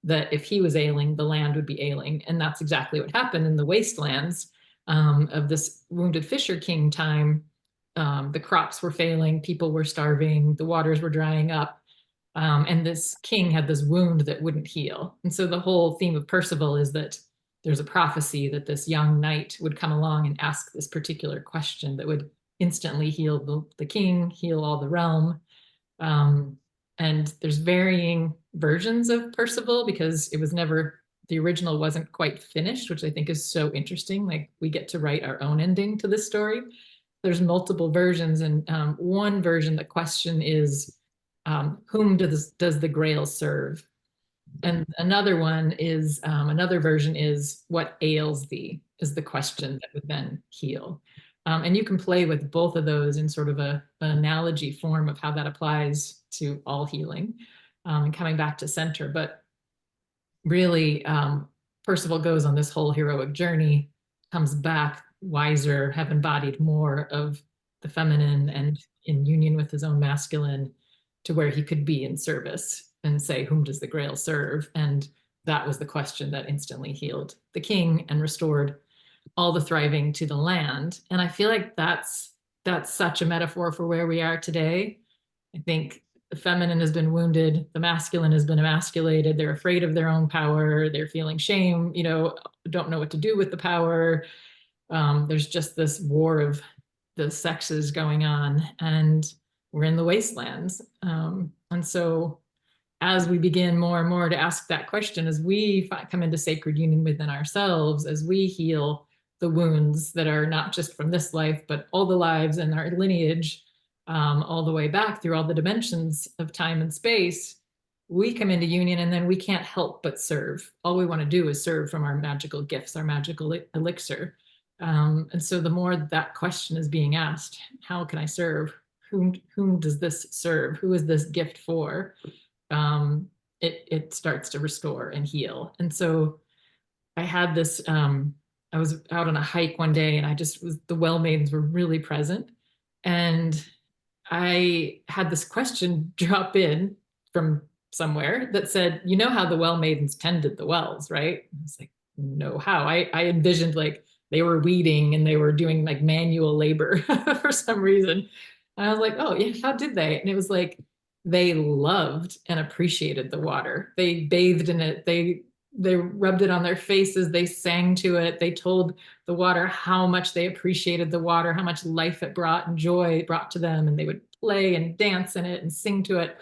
that if he was ailing, the land would be ailing. And that's exactly what happened in the wastelands of this wounded Fisher King time. The crops were failing, people were starving, the waters were drying up. And this king had this wound that wouldn't heal. And so the whole theme of Percival is that there's a prophecy that this young knight would come along and ask this particular question that would instantly heal the king, heal all the realm. And there's varying versions of Percival, because it was never, the original wasn't quite finished, which I think is so interesting. Like, we get to write our own ending to this story. There's multiple versions, and one version, the question is, whom does the Grail serve? And another one is, another version is, what ails thee, is the question that would then heal. And you can play with both of those in sort of an analogy form of how that applies to all healing, and coming back to center. But really, Percival goes on this whole heroic journey, comes back wiser, have embodied more of the feminine and in union with his own masculine, to where he could be in service and say, whom does the Grail serve? And that was the question that instantly healed the king and restored all the thriving to the land. And I feel like that's such a metaphor for where we are today. I think the feminine has been wounded, the masculine has been emasculated, they're afraid of their own power, they're feeling shame, don't know what to do with the power. There's just this war of the sexes going on, and we're in the wastelands. And so as we begin more and more to ask that question, as we come into sacred union within ourselves, as we heal the wounds that are not just from this life, but all the lives and our lineage, all the way back through all the dimensions of time and space, we come into union and then we can't help but serve. All we want to do is serve from our magical gifts, our magical elixir. And so the more that question is being asked, how can I serve? Whom does this serve? Who is this gift for? It starts to restore and heal. And so I had this, I was out on a hike one day and the well maidens were really present. And I had this question drop in from somewhere that said, you know how the well maidens tended the wells, right? I was like, no, how? I envisioned like they were weeding and they were doing like manual labor for some reason. And I was like, oh yeah, how did they? And it was like, they loved and appreciated the water. They bathed in it. They rubbed it on their faces. They sang to it. They told the water how much they appreciated the water, how much life it brought and joy it brought to them. And they would play and dance in it and sing to it.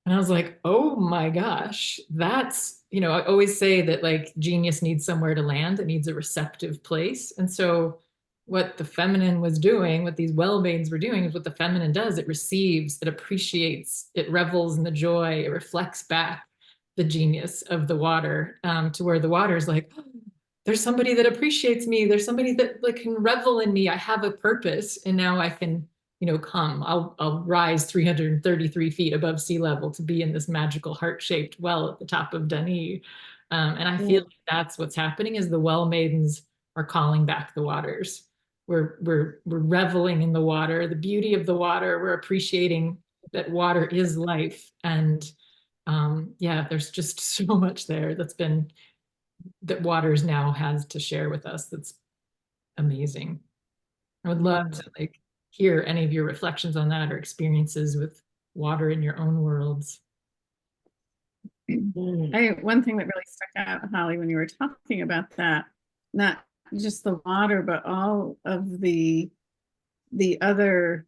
And I was like, oh my gosh, that's, I always say that like genius needs somewhere to land. It needs a receptive place. And so what the feminine was doing, what these well maidens were doing is what the feminine does. It receives, it appreciates, it revels in the joy, it reflects back the genius of the water, to where the water is like, oh, there's somebody that appreciates me. There's somebody that like can revel in me. I have a purpose. And now I can, come, I'll rise 333 feet above sea level to be in this magical heart-shaped well at the top of Dunadd. And I feel like that's what's happening is the well maidens are calling back the waters. We're reveling in the water, the beauty of the water. We're appreciating that water is life. And there's just so much there that waters now has to share with us. That's amazing. I would love to like hear any of your reflections on that or experiences with water in your own worlds. One thing that really stuck out, Holly, when you were talking about that, not just the water, but all of the other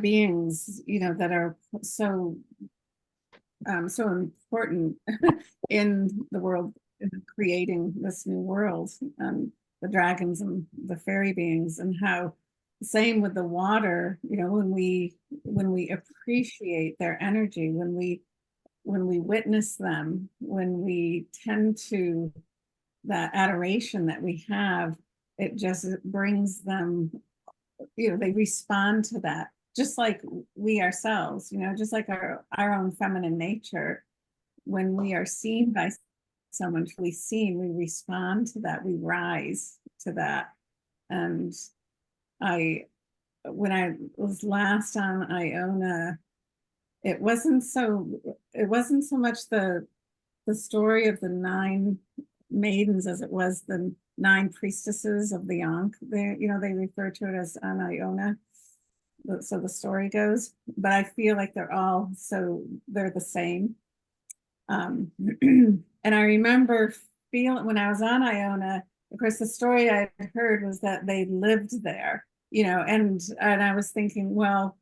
beings, that are so important in the world, in creating this new world, the dragons and the fairy beings, and how same with the water, when we appreciate their energy, when we witness them, when we tend to that adoration that we have, it just brings them, they respond to that, just like we ourselves, just like our own feminine nature. When we are seen by someone truly seen, we respond to that, we rise to that. And when I was last on Iona, it wasn't so much the story of the 9 maidens as it was the 9 priestesses of the Ankh. They refer to it as on Iona. So the story goes, but I feel like they're the same. And I remember feeling when I was on Iona, of course, the story I heard was that they lived there, and I was thinking, well,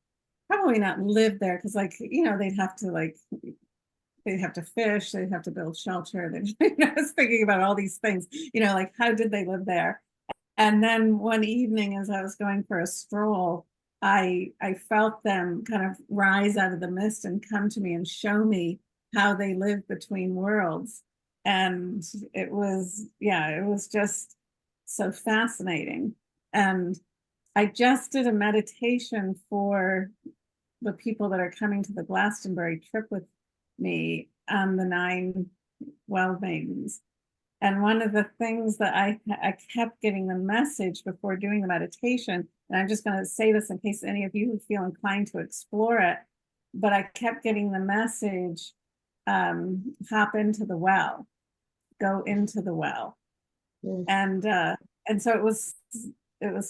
probably not live there, because they'd have to fish, they'd have to build shelter. I was thinking about all these things, like how did they live there? And then one evening, as I was going for a stroll, I felt them kind of rise out of the mist and come to me and show me how they live between worlds. And it was just so fascinating. And I just did a meditation for the people that are coming to the Glastonbury trip with me on the 9 well maidens. And one of the things that I kept getting the message before doing the meditation, and I'm just going to say this in case any of you feel inclined to explore it, but I kept getting the message, hop into the well, go into the well. And so it was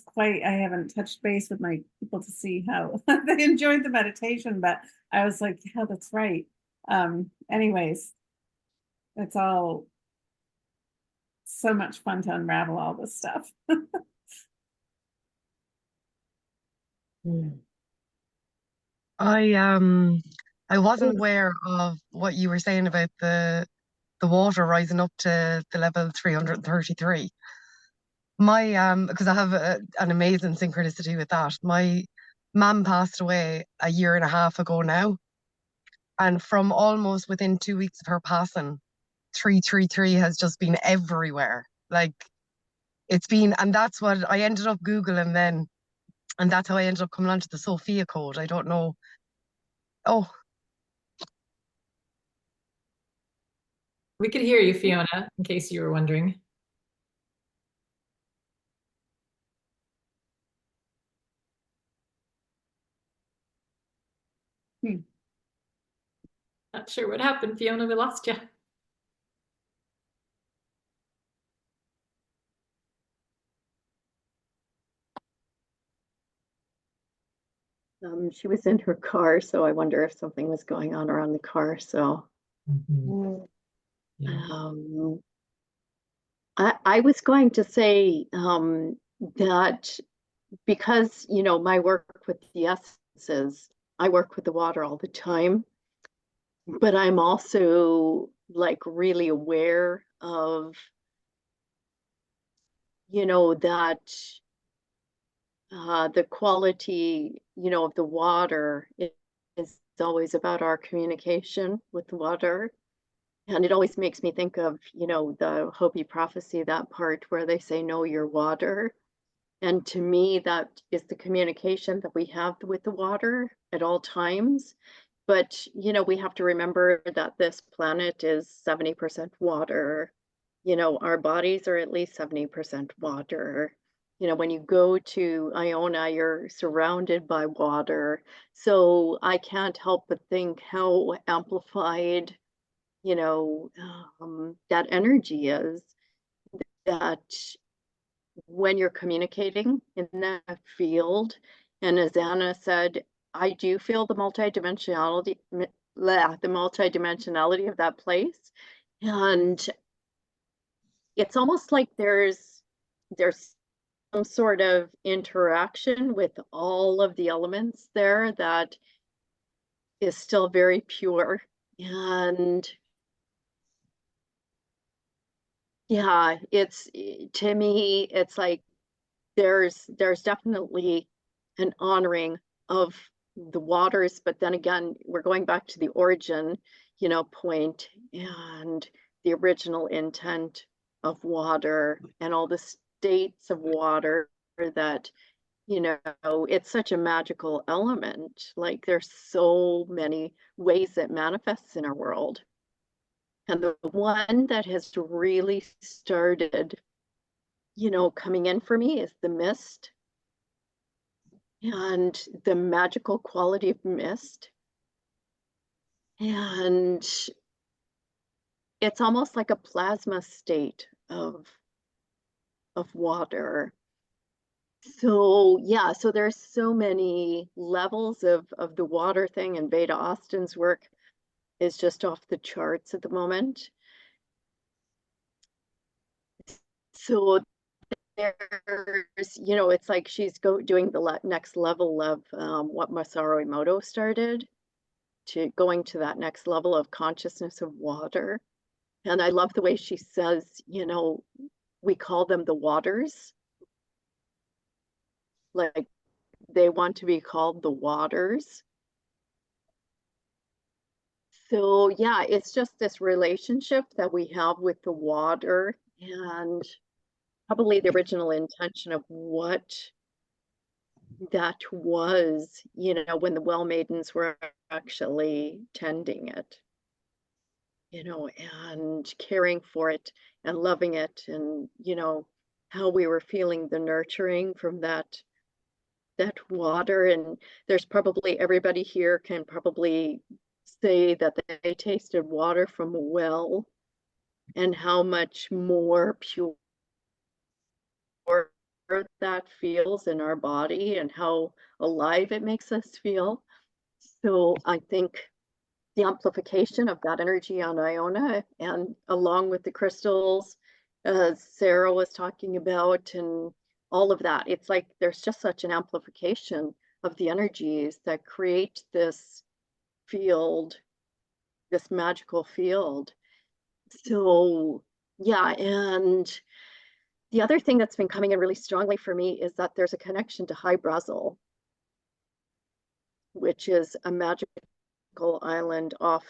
quite, I haven't touched base with my people to see how they enjoyed the meditation, but I was like, yeah, that's right. Anyways, it's all so much fun to unravel all this stuff. I wasn't aware of what you were saying about the water rising up to the level 333. My because I have an amazing synchronicity with that. My mum passed away a year and a half ago now, and from almost within 2 weeks of her passing, 333 has just been everywhere. Like it's been, and that's what I ended up Googling then, and that's how I ended up coming onto the Sophia code. I don't know. Oh, We could hear you, Fiona, in case you were wondering. Not sure what happened, Fiona, we lost you. She was in her car, so I wonder if something was going on around the car. So Yeah. I was going to say that because, you know, my work with the essences, I work with the water all the time, but I'm also like really aware of, you know, that the quality, you know, of the water is always about our communication with the water. And it always makes me think of, you know, the Hopi prophecy, that part where they say, know your water. And to me, that is the communication that we have with the water at all times. But, you know, we have to remember that this planet is 70% water. You know, our bodies are at least 70% water. You know, when you go to Iona, you're surrounded by water. So I can't help but think how amplified, you know, that energy is, that when you're communicating in that field. And as Anna said, I do feel the multidimensionality of that place. And it's almost like there's some sort of interaction with all of the elements there that is still very pure. And yeah, it's, to me, it's like there's definitely an honoring of the waters, but then again, we're going back to the origin, you know, point, and the original intent of water and all the states of water that, you know, it's such a magical element. Like there's so many ways it manifests in our world. And the one that has really started, you know, coming in for me is the mist, and the magical quality of mist. And it's almost like a plasma state of water. So yeah, so there's so many levels of the water thing, and Veda Austin's work is just off the charts at the moment. So there's, you know, it's like she's doing the next level of what Masaru Emoto started, to going to that next level of consciousness of water. And I love the way she says, you know, we call them the waters. Like they want to be called the waters. So yeah, it's just this relationship that we have with the water, and probably the original intention of what that was, you know, when the well maidens were actually tending it, you know, and caring for it and loving it, and, you know, how we were feeling the nurturing from that water. And there's probably, everybody here can probably say that they tasted water from a well, and how much more pure that feels in our body, and how alive it makes us feel. So I think the amplification of that energy on Iona, and along with the crystals, as Sarah was talking about, and all of that, it's like there's just such an amplification of the energies that create this field, this magical field. So yeah, and The other thing that's been coming in really strongly for me is that there's a connection to High Brazil, which is a magical island off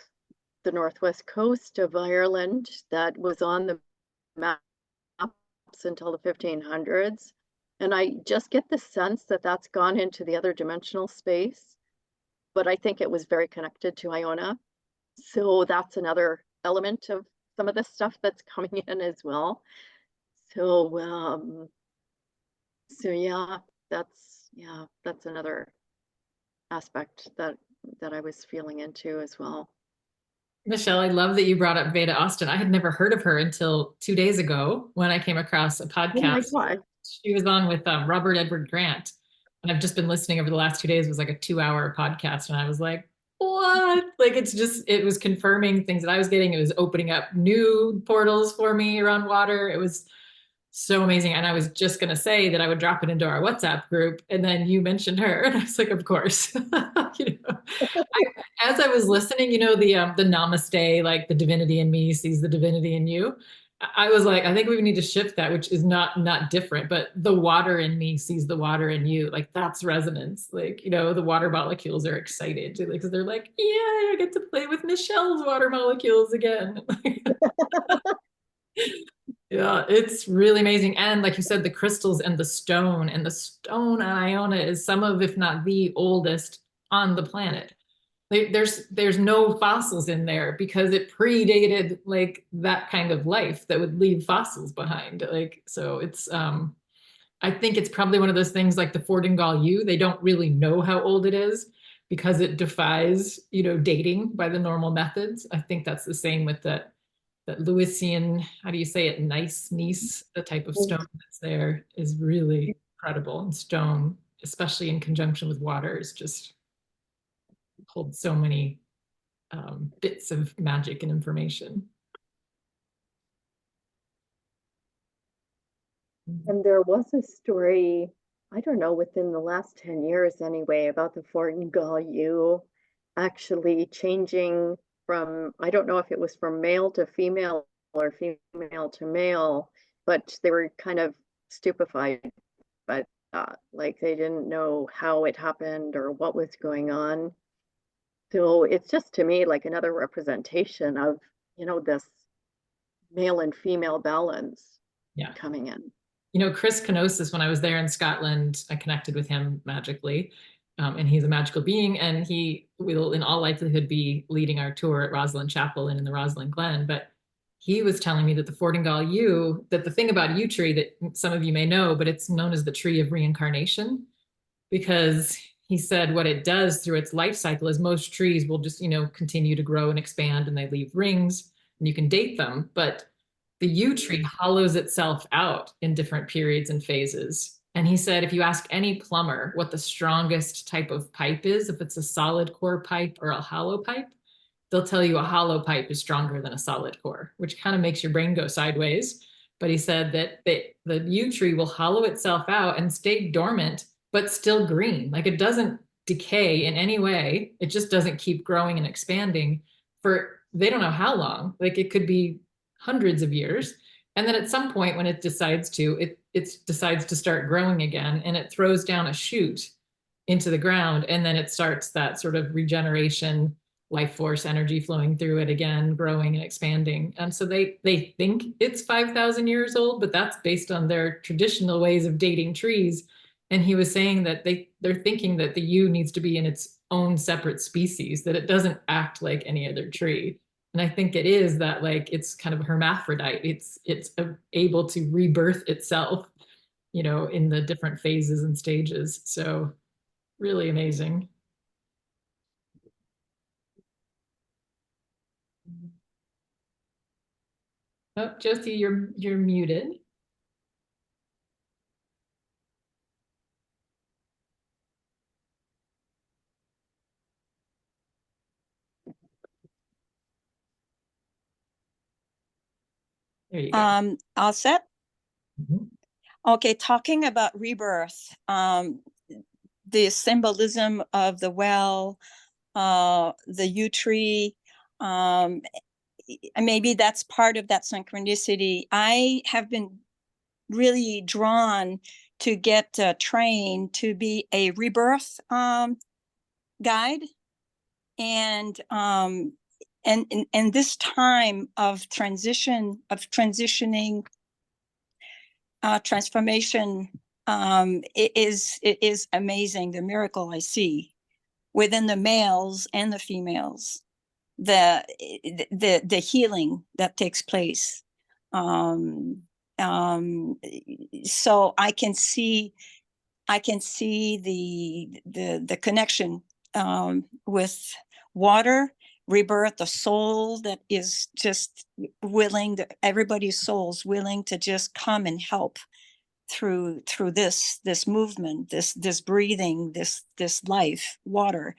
the northwest coast of Ireland that was on the maps until the 1500s. And I just get the sense that that's gone into the other dimensional space, but I think it was very connected to Iona. So that's another element of some of the stuff that's coming in as well. So, so yeah, that's another aspect that I was feeling into as well. Michelle, I love that you brought up Veda Austin. I had never heard of her until 2 days ago when I came across a podcast. Oh my God. She was on with Robert Edward Grant. And I've just been listening over the last 2 days. It was like a 2-hour podcast. And I was like, what? Like, it was confirming things that I was getting. It was opening up new portals for me around water. It was so amazing. And I was just going to say that I would drop it into our WhatsApp group. And then you mentioned her. And I was like, of course. As I was listening, the namaste, like the divinity in me sees the divinity in you. I was like, I think we need to shift that, which is not different, but the water in me sees the water in you. Like that's resonance. Like, the water molecules are excited because they're like, yeah, I get to play with Michelle's water molecules again. Yeah, it's really amazing. And like you said, the crystals and the stone on Iona is some of, if not the oldest on the planet. There's no fossils in there because it predated like that kind of life that would leave fossils behind. Like, so it's, I think it's probably one of those things like the Fordingal U, they don't really know how old it is because it defies, dating by the normal methods. I think that's the same with that Lewisian, how do you say it? Gneiss, the type of stone that's there is really incredible. And stone, especially in conjunction with water, is just holds so many bits of magic and information. And there was a story, I don't know, within the last 10 years anyway, about the Fordingal U actually changing from, I don't know if it was from male to female or female to male, but they were kind of stupefied by that. Like they didn't know how it happened or what was going on. So it's just to me like another representation of, this male and female balance coming in. Chris Kenosis, when I was there in Scotland, I connected with him magically. And he's a magical being, and he will in all likelihood be leading our tour at Rosslyn Chapel and in the Rosslyn Glen. But he was telling me that the Fordingal U, that the thing about yew tree that some of you may know, but it's known as the tree of reincarnation, because he said what it does through its life cycle is most trees will just, continue to grow and expand and they leave rings and you can date them. But the yew tree hollows itself out in different periods and phases. And he said, if you ask any plumber what the strongest type of pipe is, if it's a solid core pipe or a hollow pipe, they'll tell you a hollow pipe is stronger than a solid core, which kind of makes your brain go sideways. But he said that the yew tree will hollow itself out and stay dormant, but still green. Like it doesn't decay in any way. It just doesn't keep growing and expanding for, they don't know how long. Like it could be hundreds of years. And then at some point when it decides to, it decides to start growing again, and it throws down a shoot into the ground, and then it starts that sort of regeneration, life force energy flowing through it again, growing and expanding. And so they think it's 5,000 years old, but that's based on their traditional ways of dating trees. And he was saying that they're thinking that the yew needs to be in its own separate species, that it doesn't act like any other tree. And I think it is that like it's kind of hermaphrodite. It's able to rebirth itself, in the different phases and stages. So really amazing. Oh, Josie, you're muted. There you go. All set? Mm-hmm. Okay, talking about rebirth, the symbolism of the well, the yew tree, maybe that's part of that synchronicity. I have been really drawn to get trained to be a rebirth guide. And this time of transitioning, transformation, it is amazing, the miracle I see within the males and the females, the healing that takes place. So I can see the connection with water, rebirth, the soul that is just willing, everybody's soul's willing to just come and help through this movement, this breathing, this life, water.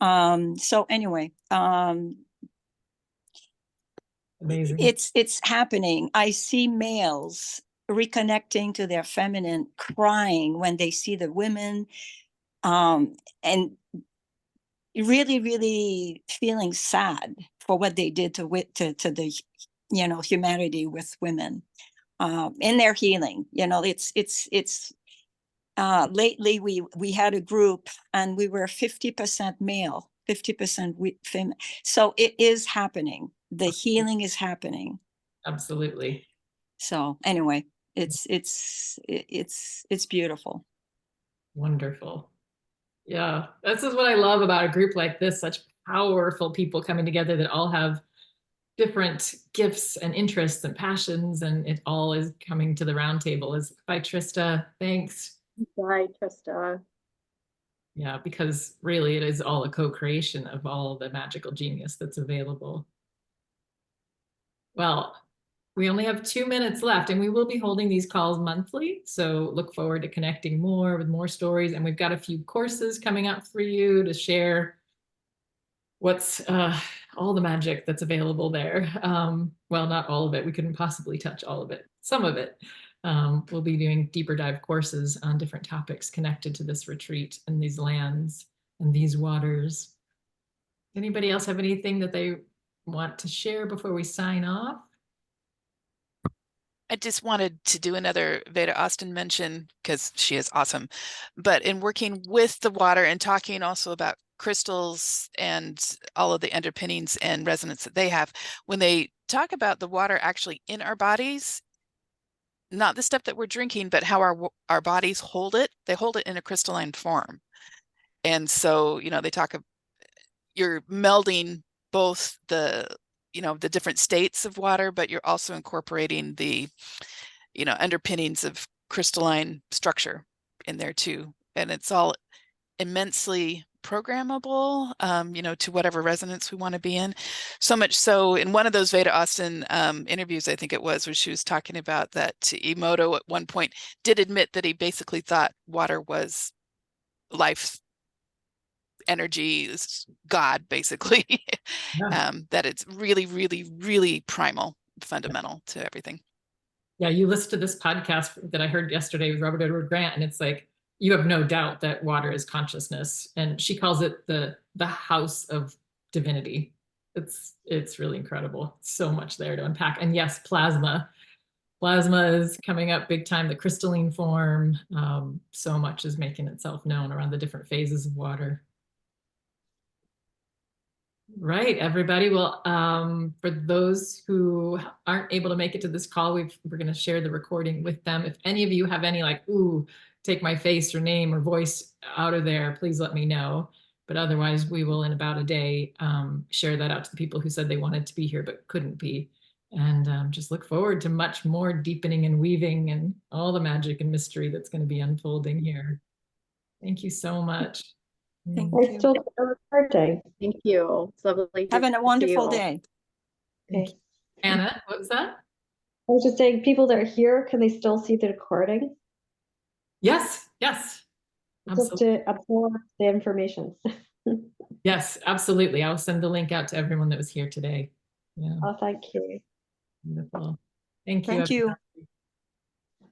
So anyway, Amazing. It's happening. I see males reconnecting to their feminine, crying when they see the women, and really, really feeling sad for what they did to the, humanity with women, in their healing. It's lately we had a group and we were 50% male, 50% female. So it is happening. The healing is happening. Absolutely. So anyway, it's beautiful. Wonderful. Yeah, this is what I love about a group like this, such powerful people coming together that all have different gifts and interests and passions, and it all is coming to the round table. Bye, Trista. Thanks. Bye, Trista. Yeah, because really it is all a co-creation of all the magical genius that's available. Well, we only have 2 minutes left, and we will be holding these calls monthly. So look forward to connecting more with more stories. And we've got a few courses coming up for you to share what's all the magic that's available there. Well, not all of it. We couldn't possibly touch all of it. Some of it. We'll be doing deeper dive courses on different topics connected to this retreat and these lands and these waters. Anybody else have anything that they want to share before we sign off? I just wanted to do another Veda Austin mention because she is awesome. But in working with the water and talking also about crystals and all of the underpinnings and resonance that they have, when they talk about the water actually in our bodies, not the stuff that we're drinking, but how our bodies hold it, they hold it in a crystalline form. And so, they talk of you're melding both the different states of water, but you're also incorporating the, underpinnings of crystalline structure in there too. And it's all immensely programmable, to whatever resonance we want to be in. So much so in one of those Veda Austin interviews, I think it was, where she was talking about that Emoto at one point did admit that he basically thought water was life energy, God, basically. Yeah. That it's really, really, really primal, fundamental to everything. Yeah, you listened to this podcast that I heard yesterday with Robert Edward Grant, and it's like, you have no doubt that water is consciousness. And she calls it the house of divinity. It's really incredible. So much there to unpack. And yes, plasma. Plasma is coming up big time, the crystalline form. So much is making itself known around the different phases of water. Right, everybody. Well, for those who aren't able to make it to this call, we're going to share the recording with them. If any of you have any ooh, take my face or name or voice out of there, please let me know. But otherwise, we will in about a day share that out to the people who said they wanted to be here but couldn't be. And just look forward to much more deepening and weaving and all the magic and mystery that's going to be unfolding here. Thank you so much. Thank I you. still got a recording. Thank you. It's lovely to Having a see wonderful you all. day. Okay. Anna, what was that? I was just saying, people that are here, can they still see the recording? Yes. Just Absolutely. to absorb the information. Yes, absolutely. I'll send the link out to everyone that was here today. Yeah, Oh, thank you. beautiful. Thank you. Thank you.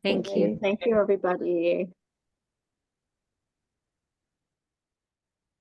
Thank you. Thank you, everybody.